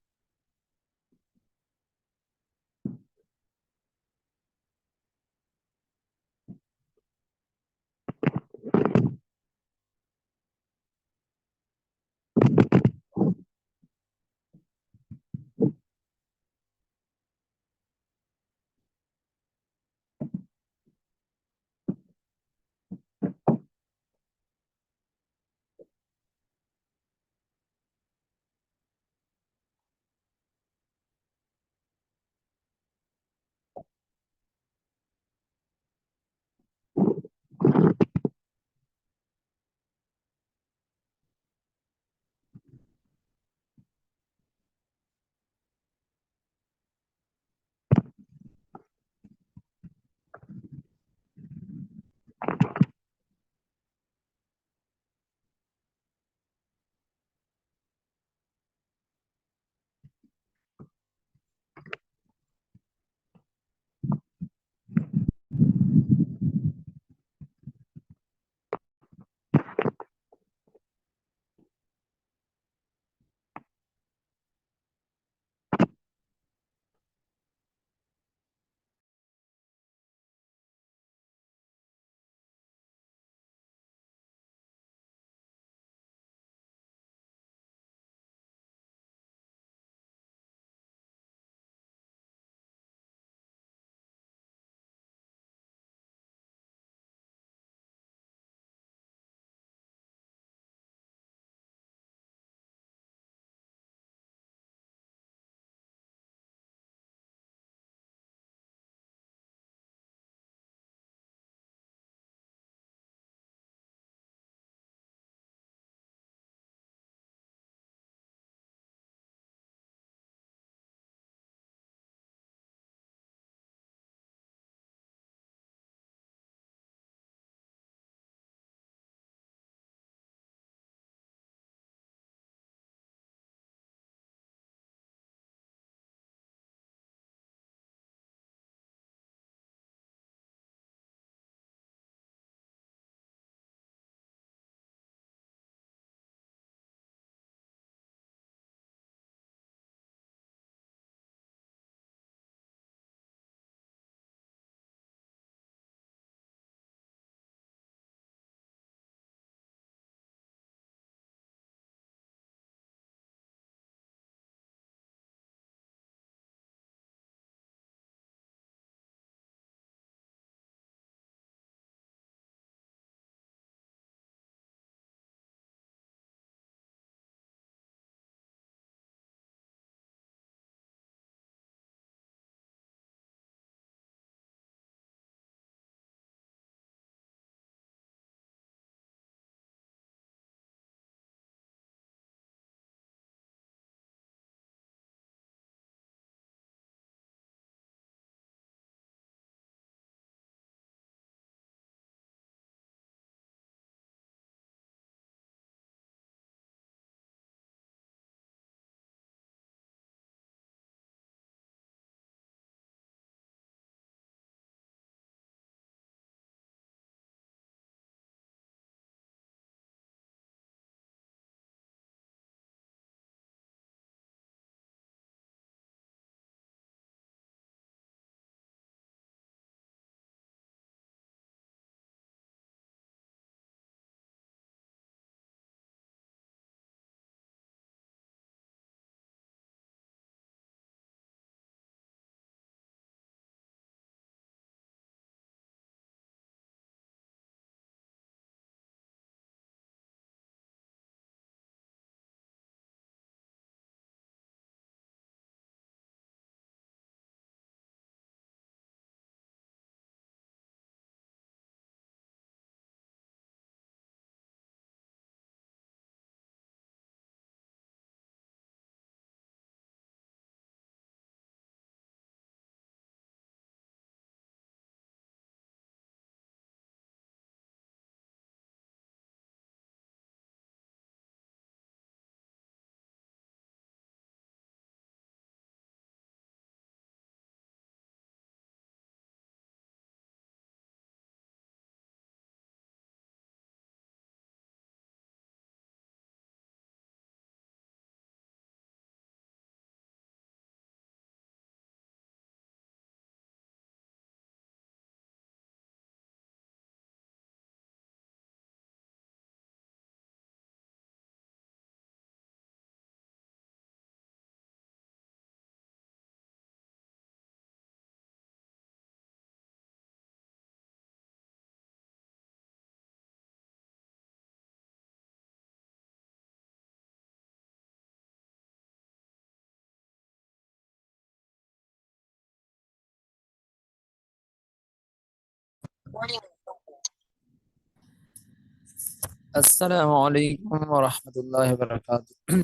Speaker 9: السلام علیکم ورحمۃ اللہ وبرکاتہ.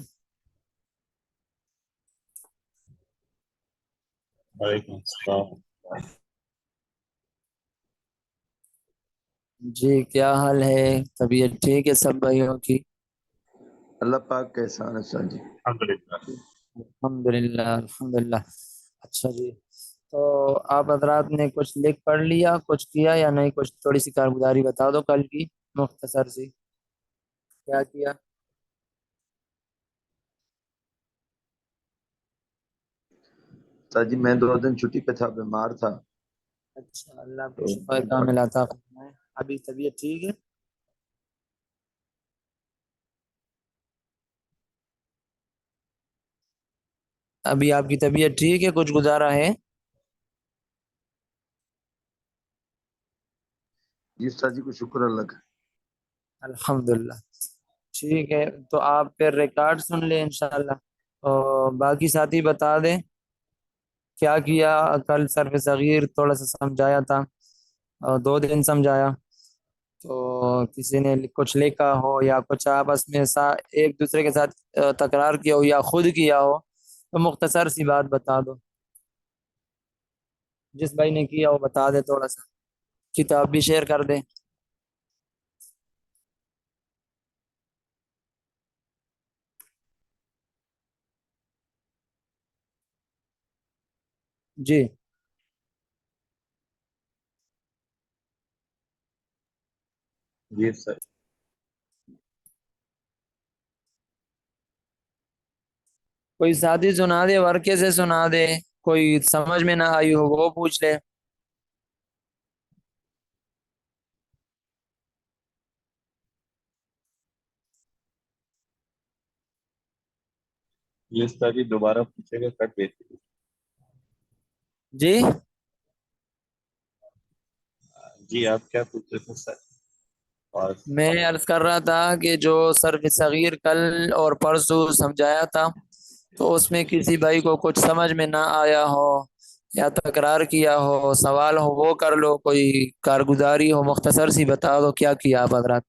Speaker 6: وعلیکم السلام.
Speaker 9: جی کیا حال ہے؟ طبیعت ٹھیک ہے سب بھائیوں کی؟
Speaker 5: اللہ پاک کا احسان ہے سر جی.
Speaker 9: الحمدللہ الحمدللہ. اچھا جی، تو آپ حضرات نے کچھ لکھ پڑھ لیا، کچھ کیا یا نہیں؟ کچھ تھوڑی سی کارگزاری بتا دو کل کی مختصر سی، کیا کیا؟
Speaker 5: سر جی میں 2 دن چھٹی پہ تھا، بیمار تھا.
Speaker 9: اچھا، اللہ آپ کو شفا کامل عطا فرمائے. ابھی طبیعت ٹھیک ہے؟ ابھی آپ کی طبیعت ٹھیک ہے؟ کچھ گزارا ہے؟
Speaker 5: جی سر جی کو شکر اللہ کا.
Speaker 9: الحمدللہ. ٹھیک ہے، تو آپ پھر ریکارڈ سن لیں انشاءاللہ، اور باقی ساتھی بتا دیں کیا کیا. کل صرف صغیر تھوڑا سا سمجھایا تھا، اور 2 دن سمجھایا. تو کسی نے کچھ لکھا ہو یا کچھ آپس میں ایک دوسرے کے ساتھ تکرار کیا ہو یا خود کیا ہو تو مختصر سی بات بتا دو. جس بھائی نے کیا وہ بتا دے، تھوڑا سا کتاب بھی شیئر کر دیں. جی
Speaker 6: جی سر.
Speaker 9: کوئی ساتھی سنا دے، ورکے سے سنا دے. کوئی سمجھ میں نہ آئی ہو وہ پوچھ لے.
Speaker 6: یہ سر جی دوبارہ پوچھے گا کٹ دیتے.
Speaker 9: جی
Speaker 6: جی آپ کیا پوچھ رہے تھے سر؟ اور
Speaker 9: میں عرض کر رہا تھا کہ جو صرف صغیر کل اور پرسوں سمجھایا تھا، تو اس میں کسی بھائی کو کچھ سمجھ میں نہ آیا ہو یا تکرار کیا ہو، سوال ہو وہ کر لو. کوئی کارگزاری ہو مختصر سی بتا دو کیا کیا آپ حضرات.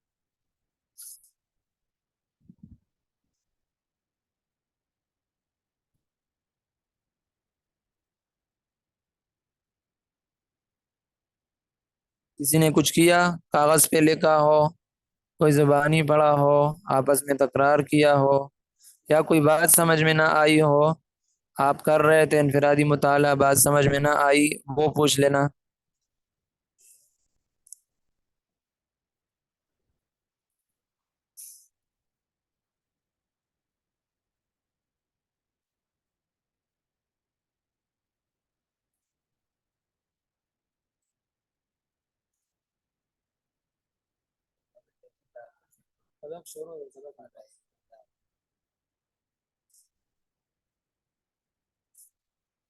Speaker 9: کسی نے کچھ کیا، کاغذ پہ لکھا ہو، کوئی زبانی پڑھا ہو، آپس میں تکرار کیا ہو، یا کوئی بات سمجھ میں نہ آئی ہو، آپ کر رہے تھے انفرادی مطالعہ، بات سمجھ میں نہ آئی وہ پوچھ لینا.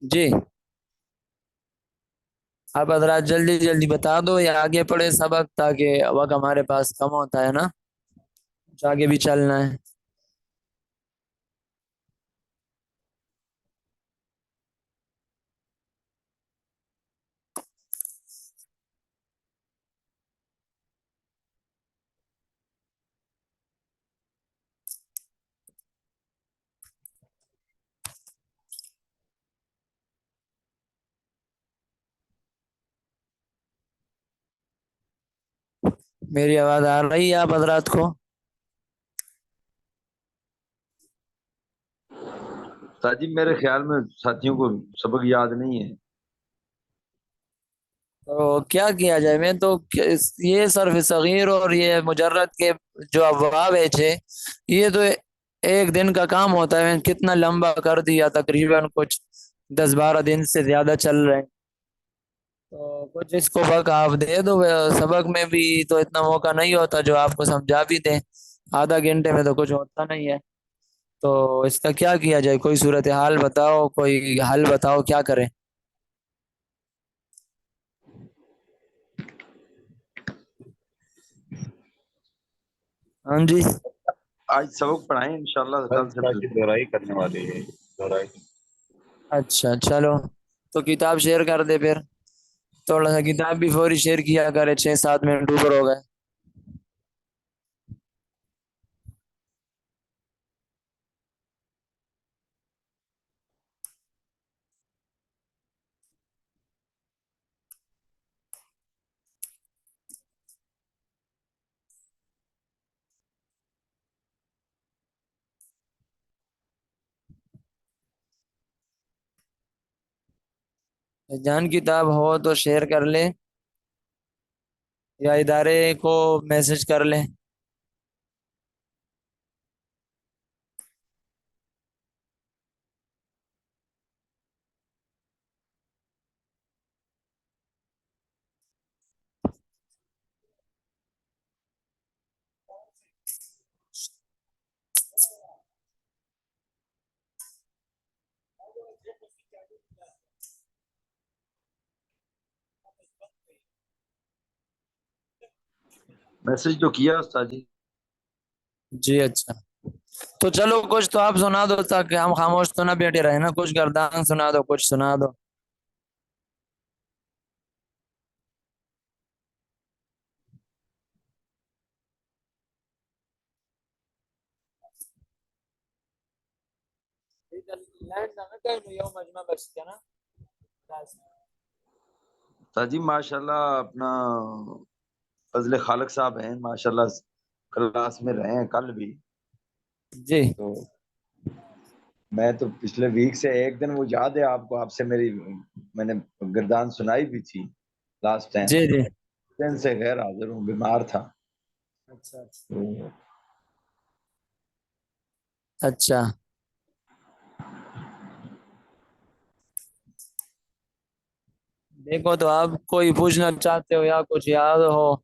Speaker 9: جی آپ حضرات جلدی جلدی بتا دو یا آگے پڑھے سبق، تاکہ وقت ہمارے پاس کم ہوتا ہے نا، آگے بھی چلنا ہے. میری آواز آ رہی ہے آپ حضرات کو؟
Speaker 5: سر جی میرے خیال میں ساتھیوں کو سبق یاد نہیں ہے.
Speaker 9: تو کیا جائے؟ میں تو یہ صرف صغیر اور یہ مجرد کے جو ابواب ہے یہ تو ایک دن کا کام ہوتا ہے. کتنا لمبا کر دیا، تقریباً کچھ 10-12 دن سے زیادہ چل رہے ہیں. تو کچھ اس کو وقت آپ دے دو. سبق میں بھی تو اتنا موقع نہیں ہوتا جو آپ کو سمجھا بھی دیں، آدھا گھنٹے میں تو کچھ ہوتا نہیں ہے. تو اس کا کیا جائے؟ کوئی صورتحال بتاؤ، کوئی حل بتاؤ، کیا کریں؟ ہاں جی
Speaker 5: آج سبق پڑھائیں انشاءاللہ
Speaker 6: سر
Speaker 5: کل
Speaker 6: اس
Speaker 5: سے
Speaker 6: کا دہرائی کرنے والی ہے، دہرائی.
Speaker 9: اچھا چلو، تو کتاب شیئر کر دے پھر. تھوڑا سا کتاب بھی فوری شیئر کیا کرے. 6-7 منٹ اوپر ہو گئے. جان کتاب ہو تو شیئر کر لے یا ادارے کو میسج کر لیں.
Speaker 5: میسج تو کیا استاد جی.
Speaker 9: جی اچھا تو چلو کچھ تو آپ سنا دو تاکہ ہم خاموش تو نہ بیٹھے رہے نا. کچھ گردان سنا دو, کچھ سنا دو.
Speaker 5: استاد جی ماشاءاللہ اپنا فضل خالق صاحب ہیں ماشاءاللہ, کلاس میں رہے ہیں کل بھی.
Speaker 9: جی
Speaker 5: تو میں تو پچھلے ویک سے ایک دن وہ یاد ہے آپ کو, آپ سے میں نے گردان سنائی بھی تھی لاسٹ ٹائم.
Speaker 9: جی جی
Speaker 5: دن سے غیر حاضر ہوں, بیمار تھا.
Speaker 9: اچھا دیکھو تو آپ کوئی پوچھنا چاہتے ہو یا کچھ یاد ہو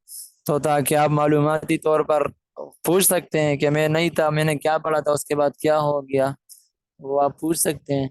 Speaker 9: تو تاکہ آپ معلوماتی طور پر پوچھ سکتے ہیں کہ میں نہیں تھا, میں نے کیا پڑھا تھا, اس کے بعد کیا ہو گیا, وہ آپ پوچھ سکتے ہیں.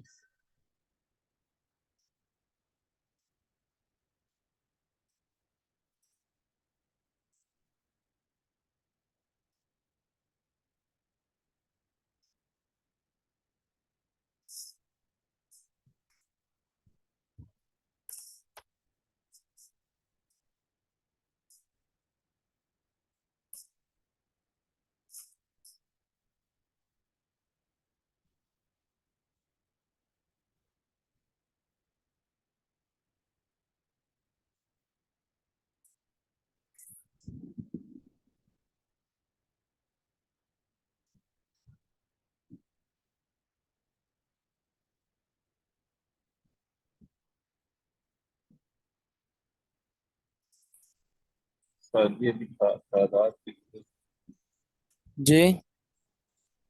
Speaker 6: استاد جی ابھی تعداد
Speaker 9: جی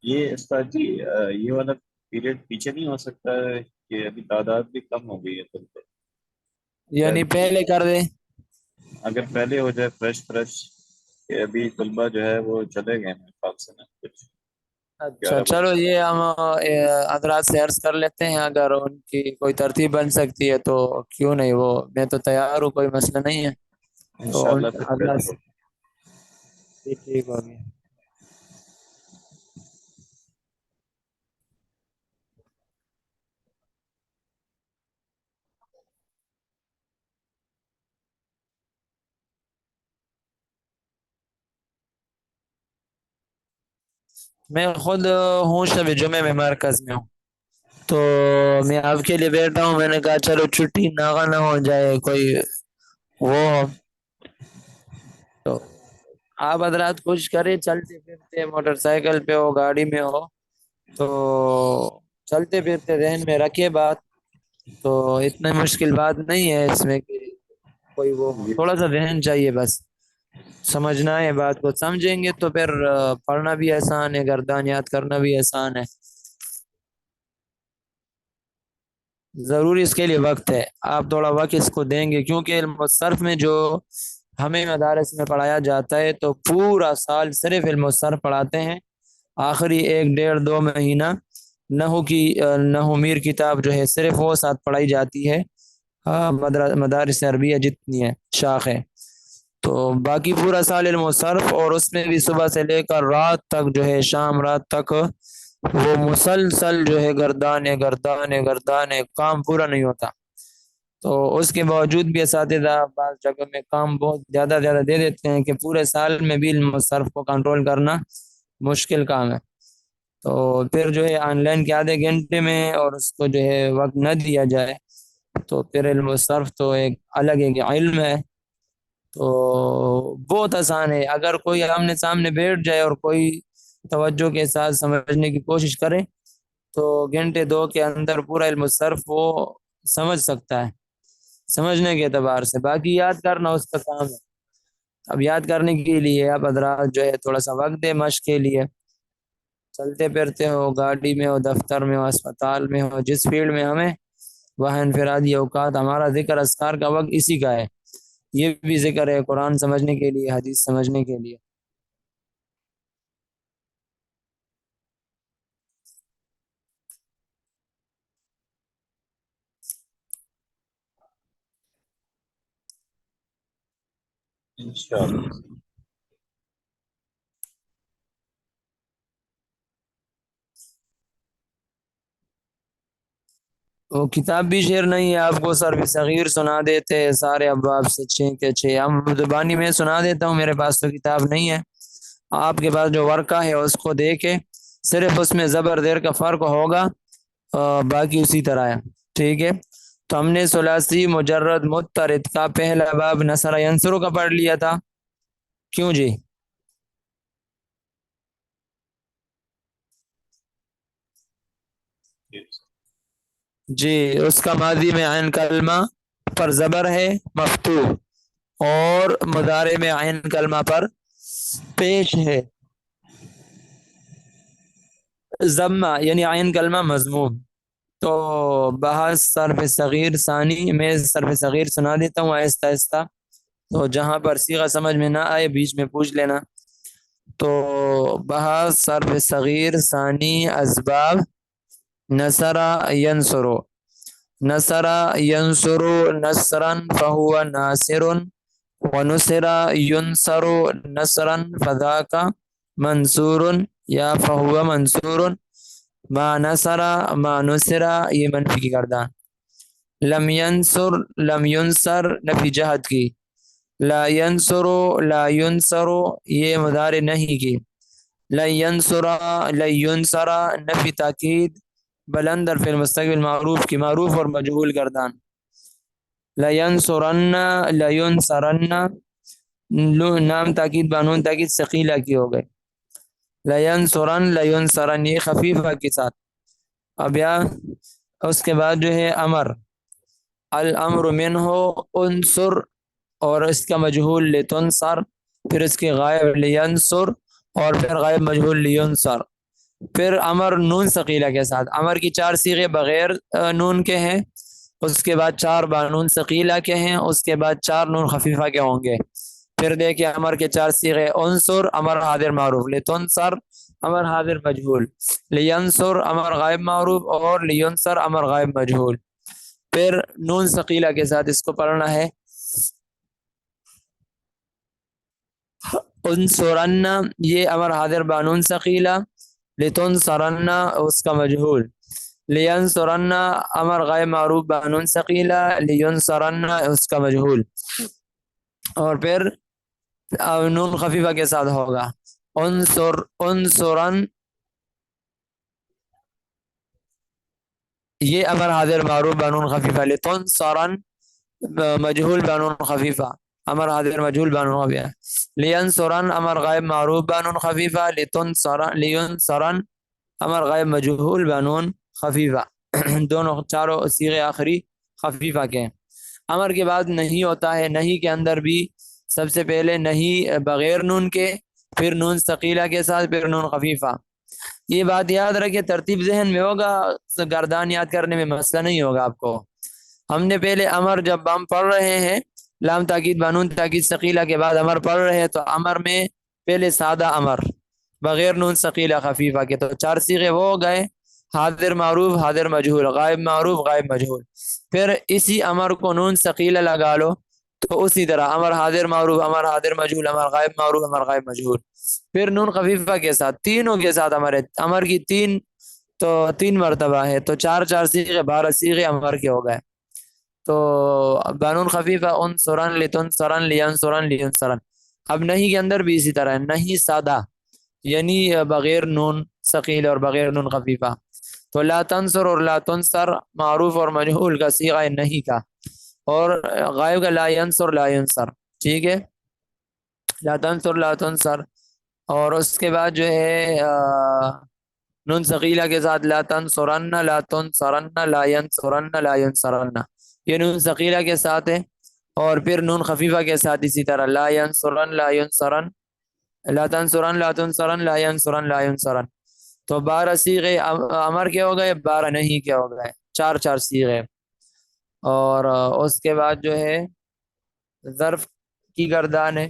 Speaker 6: یہ استاد جی یہ والا پیریڈ پیچھے نہیں ہو سکتا ہے کہ ابھی تعداد بھی کم ہو گئی ہے طلبہ.
Speaker 9: یعنی پہلے کر دیں.
Speaker 6: اگر پہلے ہو جائے فریش کہ ابھی طلبہ جو ہے وہ چلے گئے میرے خیال سے نا کچھ
Speaker 9: اچھا چلو یہ ہم حضرات سے عرض کر لیتے ہیں, اگر ان کی کوئی ترتیب بن سکتی ہے تو کیوں نہیں, وہ میں تو تیار ہوں, کوئی مسئلہ نہیں ہے. تو ان
Speaker 6: انشاءاللہ پھر
Speaker 9: حضرات
Speaker 6: ریڈی ہو.
Speaker 9: سے ٹھیک ہو گیا. میں خود ہوں شب جمعے میں مرکز میں ہوں, تو میں آپ کے لیے بیٹھا ہوں. میں نے کہا چلو چھٹی ناغہ نہ ہو جائے, کوئی وہ ہو. تو آپ حضرات کچھ کرے, چلتے پھرتے موٹر سائیکل پہ ہو, گاڑی میں ہو, تو چلتے پھرتے ذہن میں رکھے بات. تو اتنا مشکل بات نہیں ہے اس میں کہ کوئی وہ ہو, تھوڑا سا ذہن چاہیے بس. سمجھنا ہے بات کو, سمجھیں گے تو پھر پڑھنا بھی آسان ہے, گردان یاد کرنا بھی آسان ہے. ضروری اس کے لیے وقت ہے, آپ تھوڑا وقت اس کو دیں گے, کیونکہ علم الصرف میں جو ہمیں مدارس میں پڑھایا جاتا ہے تو پورا سال صرف علم الصرف پڑھاتے ہیں. آخری 1-1.5-2 مہینہ نحو میر کتاب جو ہے صرف وہ ساتھ پڑھائی جاتی ہے. مدارس عربیہ جتنی ہے شاخ ہے, تو باقی پورا سال علم الصرف, اور اس میں بھی صبح سے لے کر رات تک جو ہے, شام رات تک وہ مسلسل جو ہے گردان کام پورا نہیں ہوتا. تو اس کے باوجود بھی اساتذہ بعض جگہ میں کام بہت زیادہ دے دیتے ہیں کہ پورے سال میں بھی علم و صرف کو کنٹرول کرنا مشکل کام ہے. تو پھر جو ہے آن لائن کے آدھے گھنٹے میں اور اس کو جو ہے وقت نہ دیا جائے تو پھر علم و صرف تو ایک الگ ایک علم ہے. تو بہت آسان ہے، اگر کوئی آمنے سامنے بیٹھ جائے اور کوئی توجہ کے ساتھ سمجھنے کی کوشش کرے تو گھنٹے دو کے اندر پورا علم و صرف وہ سمجھ سکتا ہے سمجھنے کے اعتبار سے. باقی یاد کرنا اس کا کام ہے. اب یاد کرنے کے لیے آپ حضرات جو ہے تھوڑا سا وقت دیں مشق کے لیے. چلتے پھرتے ہو، گاڑی میں ہو، دفتر میں ہو، اسپتال میں ہو، جس فیلڈ میں ہمیں وہاں انفرادی اوقات ہمارا ذکر اذکار کا وقت اسی کا ہے. یہ بھی ذکر ہے قرآن سمجھنے کے لیے، حدیث سمجھنے کے لیے.
Speaker 6: انشاءاللہ.
Speaker 9: وہ کتاب بھی شعر نہیں ہے، آپ کو صرف صغیر سنا دیتے ہیں سارے ابواب سے 6 کے 6. ہم زبانی میں سنا دیتا ہوں، میرے پاس تو کتاب نہیں ہے. آپ کے پاس جو ورقہ ہے اس کو دے کے صرف اس میں زبر زیر کا فرق ہوگا، باقی اسی طرح ہے. ٹھیک ہے. تو ہم نے ثلاثی مجرد مضطرد کا پہلا باب نصر ینصر کا پڑھ لیا تھا. کیوں جی؟ جی اس کا ماضی میں عین کلمہ پر زبر ہے مفتوح، اور مضارع میں عین کلمہ پر پیش ہے ضمہ، یعنی عین کلمہ مضموم. تو بحث صرف صغیر ثانی، میں صرف صغیر سنا دیتا ہوں آہستہ آہستہ، تو جہاں پر صیغہ سمجھ میں نہ آئے بیچ میں پوچھ لینا. تو بحث صرف صغیر ثانی اسباب نصر ینصر. نصر ینصر نصرا فهو ناصر، ونصر ینصر نصرا فذاک منصور یا فهو منصور. ما نصر ما نصر یہ منفی کی گردان. لم ینصر لم ینصر نفی جہد کی. لا ینصر لا ینصر یہ مضارع نہیں کی. لا ینصر لا ینصر نفی تاکید بلندر فی المستقبل معروف کی، معروف اور مجہول گردان. لا ینصرن لا ینصرن نام تاکید بانون تاکید ثقیلہ کی ہو گئے. لا ینصرن لا ینصرن یہ خفیفہ کے ساتھ. اب یا اس کے بعد جو ہے امر، الامر منہ انصر، اور اس کا مجہول لتنصر، پھر اس کے غائب لینصر، اور پھر غائب مجہول لینصر. پھر امر نون ثقیلہ کے ساتھ. امر کی 4 صیغے بغیر نون کے ہیں، اس کے بعد 4 بانون ثقیلہ کے ہیں، اس کے بعد 4 نون خفیفہ کے ہوں گے. پھر دیکھیں امر کے 4 صیغے انصر امر حاضر معروف، لتنصر امر حاضر مجہول، لینصر امر غائب معروف، اور لینصر امر غائب مجہول. پھر نون ثقیلہ کے ساتھ اس کو پڑھنا ہے. انصرن یہ امر حاضر بانون ثقیلہ، لتنصرن اس کا مجہول، لینصرن امر غائب معروف بانون ثقیلہ، لینصرن اس کا مجہول. اور پھر نون خفیفہ کے ساتھ ہوگا انصر انصرن، یہ امر حاضر معروف بانون خفیفہ، لتنصرن مجہول بانون خفیفہ، امر حاضر مجہول بانون خفیفہ، لینصرن امر غائب معروف بانون خفیفہ، لینصرن امر غائب مجہول بانون خفیفہ. دونوں چاروں صیغے آخری خفیفہ کے ہیں. امر کے بعد نہیں ہوتا ہے، نہیں کے اندر بھی سب سے پہلے نہیں بغیر نون کے، پھر نون ثقیلہ کے ساتھ، پھر نون خفیفہ. یہ بات یاد رکھے، ترتیب ذہن میں ہوگا، گردان یاد کرنے میں مسئلہ نہیں ہوگا آپ کو. ہم نے پہلے امر جب ہم پڑھ رہے ہیں لام تاکید بانون تاکید ثقیلہ کے بعد امر پڑھ رہے ہیں، تو امر میں پہلے سادہ امر بغیر نون ثقیلہ خفیفہ کے، تو 4 صیغے وہ ہو گئے، حاضر معروف حاضر مجہول، غائب معروف غائب مجہول. پھر اسی امر کو نون ثقیلہ لگا لو تو اسی طرح امر حاضر معروف امر حاضر مجہول امر غائب معروف امر غائب مجہول. پھر نون خفیفہ کے ساتھ، تینوں کے ساتھ امر کی 3 مرتبہ ہے، تو 4 4 صیغے 12 صیغے امر کے ہو گئے. تو بانون خفیفہ انصرن لتنصرن لینصرن لینصرن. اب نہیں کے اندر بھی اسی طرح ہے، نہیں سادہ یعنی بغیر نون ثقیل اور بغیر نون خفیفہ. تو لا تنصر اور لا تنصر معروف اور مجہول کا صیغہ ہے نہیں کا، اور غائب کا لا ینصر لا ینصر. ٹھیک ہے، لا تنصر لا تنصر. اور اس کے بعد جو ہے نون ثقیلہ کے ساتھ لا تنصرن لا تنصرن لا ینصرن لا ینصرن، یہ نون ثقیلہ کے ساتھ ہے. اور پھر نون خفیفہ کے ساتھ اسی طرح لا ینصرن لا ینصرن لا تنصرن لا تنصرن لا ینصرن لا ینصرن. تو 12 صیغے امر کے ہو گئے، 12 نہیں کے ہو گئے، 4 صیغے. اور اس کے بعد جو ہے ظرف کی گردان ہے.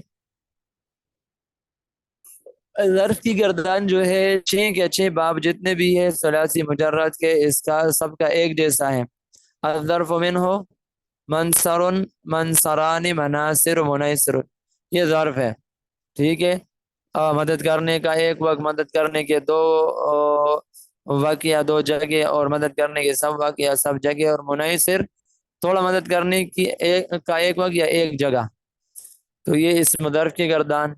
Speaker 9: ظرف کی گردان جو ہے 6 کے 6 باب جتنے بھی ہے ثلاثی مجرد کے، اس کا سب کا ایک جیسا ہے. الظرف منہ منصر منصران مناصر منیصر، یہ ظرف ہے. ٹھیک ہے، مدد کرنے کا ایک وقت، مدد کرنے کے 2 وقت یا 2 جگہ، اور مدد کرنے کے سب وقت یا سب جگہ، اور منیصر تھوڑا مدد کرنے کی ایک وقت یا ایک جگہ. تو یہ اسم ظرف کی گردان.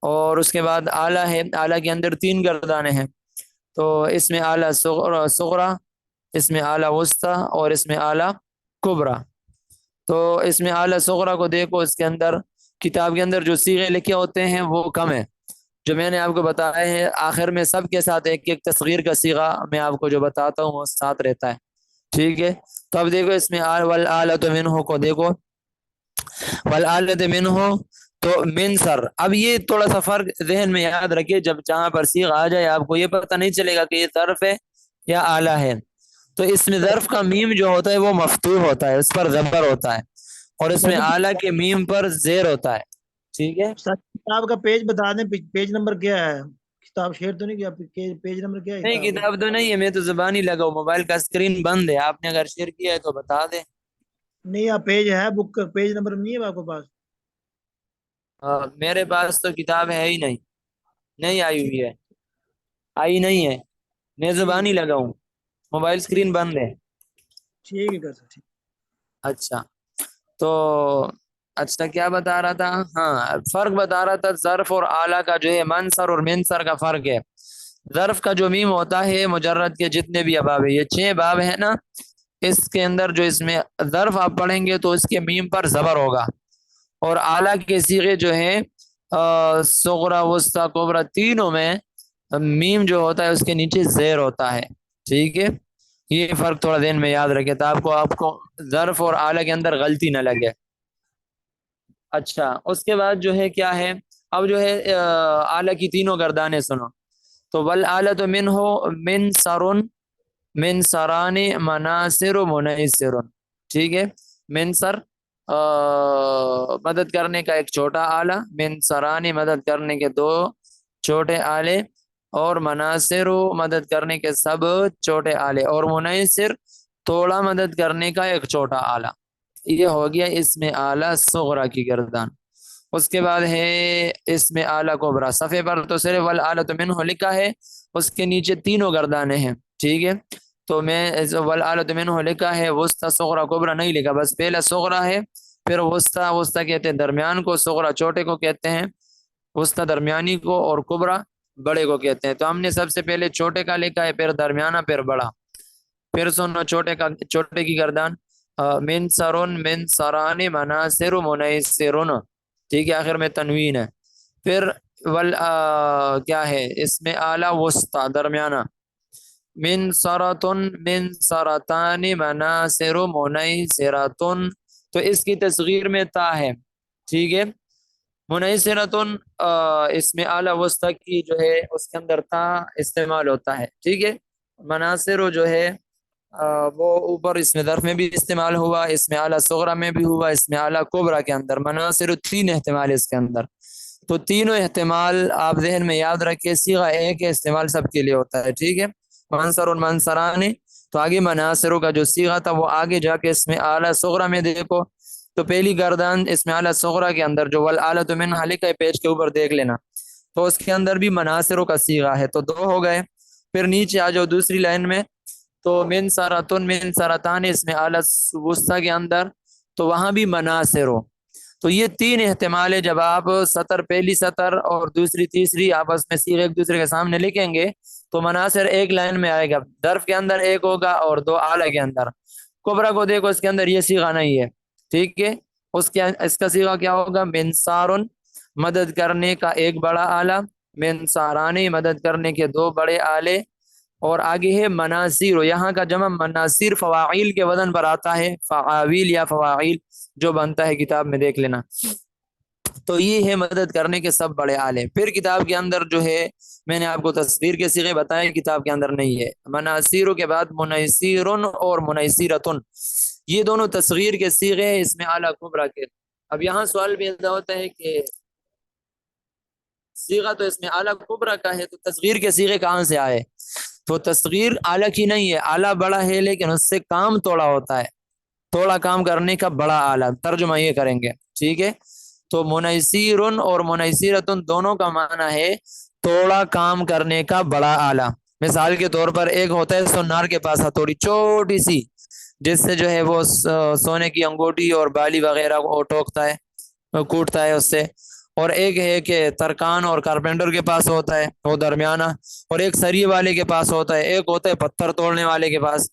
Speaker 9: اور اس کے بعد اعلیٰ ہے، اعلیٰ کے اندر 3 گردانیں ہیں. تو اس میں اعلیٰ صغرا، اس میں اعلیٰ وسطیٰ، اور اس میں اعلیٰ کبرا. تو اس میں اعلیٰ صغرا کو دیکھو، اس کے اندر کتاب کے اندر جو صیغے لکھے ہوتے ہیں وہ کم ہے. جو میں نے آپ کو بتایا ہے آخر میں سب کے ساتھ ایک ایک تصغیر کا صیغہ میں آپ کو جو بتاتا ہوں وہ ساتھ رہتا ہے. ٹھیک ہے، تو اب دیکھو اس میں والآلۃ منہ کو دیکھو، والآلۃ منہ تو منصر. اب یہ تھوڑا سا فرق ذہن میں یاد رکھیے، جب جہاں پر صیغہ آ جائے آپ کو یہ پتہ نہیں چلے گا کہ یہ ظرف ہے یا اعلیٰ ہے. تو اس میں ظرف کا میم جو ہوتا ہے وہ مفتوح ہوتا ہے، اس پر زبر ہوتا ہے، اور اس میں اعلیٰ کے میم پر زیر ہوتا ہے. ٹھیک ہے،
Speaker 10: کتاب کا پیج بتا دیں، پیج نمبر کیا ہے؟ کتاب شیئر تو نہیں کیا؟ پیج نمبر کیا ہے؟
Speaker 9: نہیں کتاب تو نہیں ہے، میں تو زبان ہی لگاؤ، موبائل کا اسکرین بند ہے. آپ نے اگر شیئر کیا ہے تو بتا دیں.
Speaker 10: نہیں، آپ پیج ہے بک کا پیج نمبر نہیں ہے آپ کے پاس؟
Speaker 9: میرے پاس تو کتاب ہے ہی نہیں، نہیں آئی ہوئی ہے، آئی نہیں ہے. میں زبان ہی لگاؤں، موبائل اسکرین بند ہے.
Speaker 10: ٹھیک ہے کر ٹھیک.
Speaker 9: اچھا تو اچھا کیا بتا رہا تھا؟ ہاں فرق بتا رہا تھا ظرف اور اعلیٰ کا جو ہے منصر اور منصر کا فرق ہے. ظرف کا جو میم ہوتا ہے مجرد کے جتنے بھی اباب ہے، یہ 6 باب ہے نا، اس کے اندر جو اس میں ظرف آپ پڑھیں گے تو اس کے میم پر زبر ہوگا. اور اعلیٰ کے صیغے جو ہیں صغرا وسطیٰ کبرا تینوں میں میم جو ہوتا ہے اس کے نیچے زیر ہوتا ہے. ٹھیک ہے، یہ فرق تھوڑا ذہن میں یاد رکھے تو آپ کو ظرف اور اعلیٰ کے اندر غلطی نہ لگے. اچھا اس کے بعد جو ہے کیا ہے، اب جو ہے اعلیٰ کی تینوں گردانیں سنو. تو والآلۃ منہ منصر منصران مناصر منیصر. ٹھیک ہے، منصر مدد کرنے کا ایک چھوٹا آلہ، منصران مدد کرنے کے 2 چھوٹے آلے، اور مناصر مدد کرنے کے سب چھوٹے آلے، اور منیصر تھوڑا مدد کرنے کا ایک چھوٹا آلہ. یہ ہو گیا اس میں اعلیٰ صغرا کی گردان. اس کے بعد ہے اس میں اعلیٰ کبرا. صفحے پر تو صرف والآلۃ منہ لکھا ہے، اس کے نیچے تینوں گردانیں ہیں. ٹھیک ہے، تو میں والآلۃ منہ لکھا ہے، وسطیٰ صغرا کبرا نہیں لکھا، بس پہلا صغرا ہے، پھر وسطیٰ کہتے ہیں درمیان کو، صغرا چھوٹے کو کہتے ہیں، وسطیٰ درمیانی کو، اور کبرا بڑے کو کہتے ہیں. تو ہم نے سب سے پہلے چھوٹے کا لکھا ہے، پھر درمیانہ، پھر بڑا. پھر سنو چھوٹے کی گردان منصر منصران مناصر منیصر. ٹھیک ہے، آخر میں تنوین ہے. پھر کیا ہے اس میں اعلیٰ وسطیٰ درمیانہ، منصرۃ منصرتان مناصر منیصرۃ. تو اس کی تصغیر میں تا ہے. ٹھیک ہے، منیصرۃ اس میں اعلیٰ وسطیٰ کی جو ہے اس کے اندر تا استعمال ہوتا ہے. ٹھیک ہے، مناصر جو ہے وہ اوپر اس میں ظرف میں بھی استعمال ہوا، اس میں اعلیٰ صغرا میں بھی ہوا، اس میں اعلیٰ کبرا کے اندر. مناصر 3 احتمال اس کے اندر. تو تینوں احتمال آپ ذہن میں یاد رکھیں، صیغہ ایک استعمال سب کے لیے ہوتا ہے. ٹھیک ہے، منصر منصران، تو آگے مناصروں کا جو صیغہ تھا وہ آگے جا کے اس میں اعلیٰ صغرا میں دیکھو. تو پہلی گردان اس میں اعلیٰ صغرا کے اندر جو والآلۃ منہ لکھا ہے پیج کے اوپر دیکھ لینا، تو اس کے اندر بھی مناصروں کا صیغہ ہے، تو 2 ہو گئے. پھر نیچے آ جاؤ دوسری لائن میں، تو من سراتن من سرطان اس میں اعلیٰ وسطی کے اندر، تو وہاں بھی مناصر ہو. تو یہ تین احتمال ہے. جب آپ سطر پہلی سطر اور دوسری تیسری آپس میں صیغے ایک دوسرے کے سامنے لکھیں گے تو مناصر ایک لائن میں آئے گا، ظرف کے اندر ایک ہوگا اور دو اعلیٰ کے اندر. کبرا کو دیکھو، اس کے اندر یہ صیغہ نہیں ہے، ٹھیک ہے. اس کا صیغہ کیا ہوگا؟ منصارن، مدد کرنے کا ایک بڑا آلہ، منصارانی، مدد کرنے کے دو بڑے آلے، اور آگے ہے مناصیر. یہاں کا جمع مناصیر فواعیل کے وزن پر آتا ہے، فعاویل یا فواعیل جو بنتا ہے کتاب میں دیکھ لینا. تو یہ ہے مدد کرنے کے سب بڑے آلے. پھر کتاب کے اندر جو ہے میں نے آپ کو تصغیر کے صیغے بتائے، کتاب کے اندر نہیں ہے. مناصیر کے بعد منیسیرن اور منیسیرتن، یہ دونوں تصغیر کے صیغے ہیں اس میں اعلیٰ کبرا کے. اب یہاں سوال پیدا ہوتا ہے کہ صیغہ تو اس میں اعلیٰ کبرا کا ہے، تو تصغیر کے صیغے کہاں سے آئے؟ تو تصغیر اعلیٰ کی نہیں ہے، اعلیٰ بڑا ہے لیکن اس سے کام توڑا ہوتا ہے، تھوڑا کام کرنے کا بڑا آلہ. ترجمہ یہ کریں گے، ٹھیک ہے. تو منیسیرن اور منیسیرتن دونوں کا معنی ہے تھوڑا کام کرنے کا بڑا آلہ. مثال کے طور پر ایک ہوتا ہے سنار کے پاس ہتھوڑی چھوٹی سی، جس سے جو ہے وہ سونے کی انگوٹھی اور بالی وغیرہ کو ٹوکتا ہے، کوٹتا ہے اس سے. اور ایک ہے کہ ترکان اور کارپینٹر کے پاس ہوتا ہے وہ درمیانہ، اور ایک سریے والے کے پاس ہوتا ہے، ایک ہوتا ہے پتھر توڑنے والے کے پاس.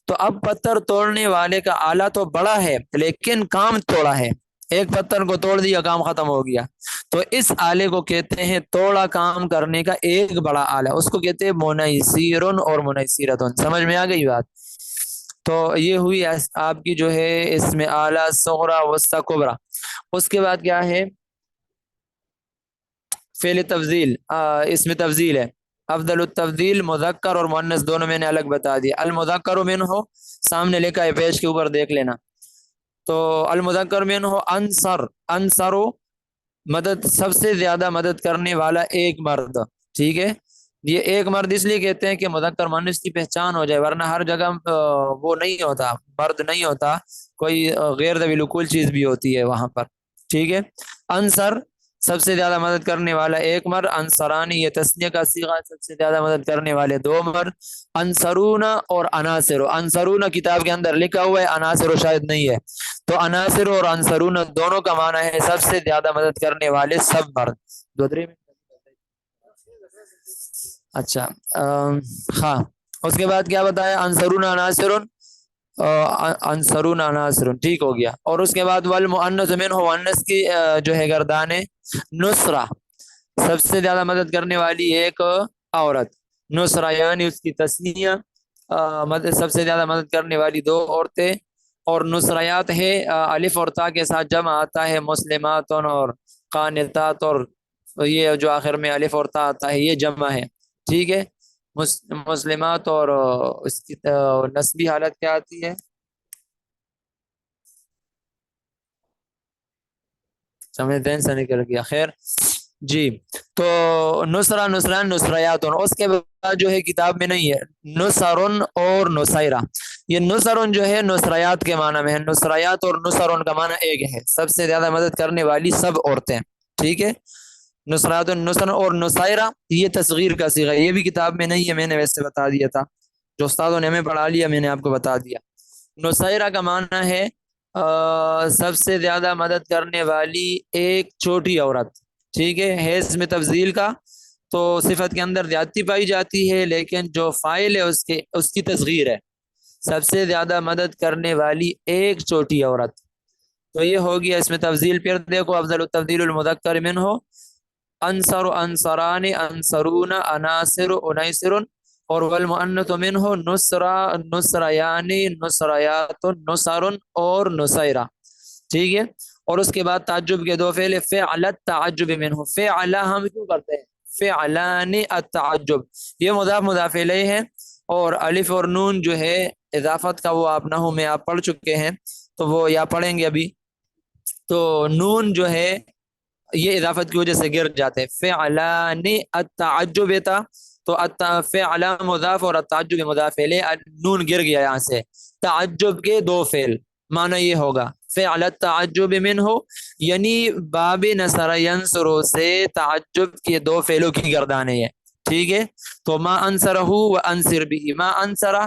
Speaker 9: تو اب پتھر توڑنے والے کا آلہ تو بڑا ہے لیکن کام توڑا ہے، ایک پتھر کو توڑ دیا کام ختم ہو گیا. تو اس آلے کو کہتے ہیں توڑا کام کرنے کا ایک بڑا آلہ، اس کو کہتے ہیں منیسیرن اور منیسیرتن. سمجھ میں آ گئی بات؟ تو یہ ہوئی آپ کی جو ہے اس میں اعلیٰ، صغرا، وسطی، کبرا. اس کے بعد کیا ہے؟ فعل تفضیل، اس میں تفضیل ہے. افضل التفضیل مذکر اور مؤنث دونوں میں نے الگ بتا دیا. المذکر منہ سامنے لکھا ہے، پیج کے اوپر دیکھ لینا. تو المذکر منہ انصر، انصر مدد، سب سے زیادہ مدد کرنے والا ایک مرد، ٹھیک ہے. یہ ایک مرد اس لیے کہتے ہیں کہ مذکر مؤنث کی پہچان ہو جائے، ورنہ ہر جگہ وہ نہیں ہوتا، مرد نہیں ہوتا، کوئی غیر ذوی العقول چیز بھی ہوتی ہے وہاں پر، ٹھیک ہے. انصر سب سے زیادہ مدد کرنے والا ایک مرد. انصرانی یہ تسنیہ کا صیغہ، سب سے زیادہ مدد کرنے والے دو مرد. انصرون اور عناصر، انصرون کتاب کے اندر لکھا ہوا ہے، عناصر شاید نہیں ہے. تو عناصر اور انصرون دونوں کا معنی ہے سب سے زیادہ مدد کرنے والے سب مرد. اچھا ہاں. اس کے بعد کیا بتایا؟ انصرون عناصر، انصرون عناصر، ٹھیک ہو گیا. اور اس کے بعد والمؤنث منہ، مؤنث کی جو ہے گردانے، نصرہ سب سے زیادہ مدد کرنے والی ایک عورت. نصرہ یعنی اس کی تسنیہ، سب سے زیادہ مدد کرنے والی دو عورتیں. اور نصریات ہے الف اور تا کے ساتھ جمع آتا ہے، مسلمات اور قانتات، اور یہ جو آخر میں الف اور تا آتا ہے یہ جمع ہے، ٹھیک ہے. مسلمات اور اس کی نسبی حالت کیا آتی ہے؟ سمجھ دین سے نکل گیا، خیر جی. تو نصرہ، نصران، نصریات. اس کے بعد جو ہے کتاب میں نہیں ہے نصرن اور نصیرہ. یہ نصرن جو ہے نصریات کے معنی میں ہے، نصریات اور نصرن کا معنی ایک ہے، سب سے زیادہ مدد کرنے والی سب عورتیں، ٹھیک ہے. نصرات النصر اور نصیرہ یہ تصغیر کا صیغہ، یہ بھی کتاب میں نہیں ہے، میں نے ویسے بتا دیا تھا، جو استادوں نے ہمیں پڑھا لیا میں نے آپ کو بتا دیا. نصیرہ کا معنی ہے سب سے زیادہ مدد کرنے والی ایک چھوٹی عورت، ٹھیک ہے. اس میں تفضیل کا تو صفت کے اندر زیادتی پائی جاتی ہے، لیکن جو فاعل ہے اس کی تصغیر ہے، سب سے زیادہ مدد کرنے والی ایک چھوٹی عورت. تو یہ ہو گیا اس میں تفضیل. پھر دیکھو افضل التفضیل المذکر منہ انصر، انصران، انصرون، عناصر، عنیصر. اور والمؤنث منہ نصرہ، نصریان، نصریات، نصر اور نصیرہ، ٹھیک ہے. اور اس کے بعد تعجب کے دو فعل، فعل التعجب منہ، فعل ہم کیوں کرتے ہیں؟ فعلان التعجب، یہ مضاف مضاف الیہ ہے. اور الف اور نون جو ہے اضافت کا، وہ آپ نحو میں آپ پڑھ چکے ہیں تو وہ یا پڑھیں گے ابھی. تو نون جو ہے یہ اضافت کی وجہ سے گر جاتے ہیں. فعلان التعجب تھا تو فعل مضاف اور التعجب مضاف الیہ، نون گر گیا یہاں سے. تعجب کے دو فعل، معنی یہ ہوگا فعل التعجب منہ یعنی باب نصر ینصر سے تعجب کے دو فعلوں کی گردانے ہیں، ٹھیک ہے. تو ما انصرہ و انصر بھی، ما انصرہ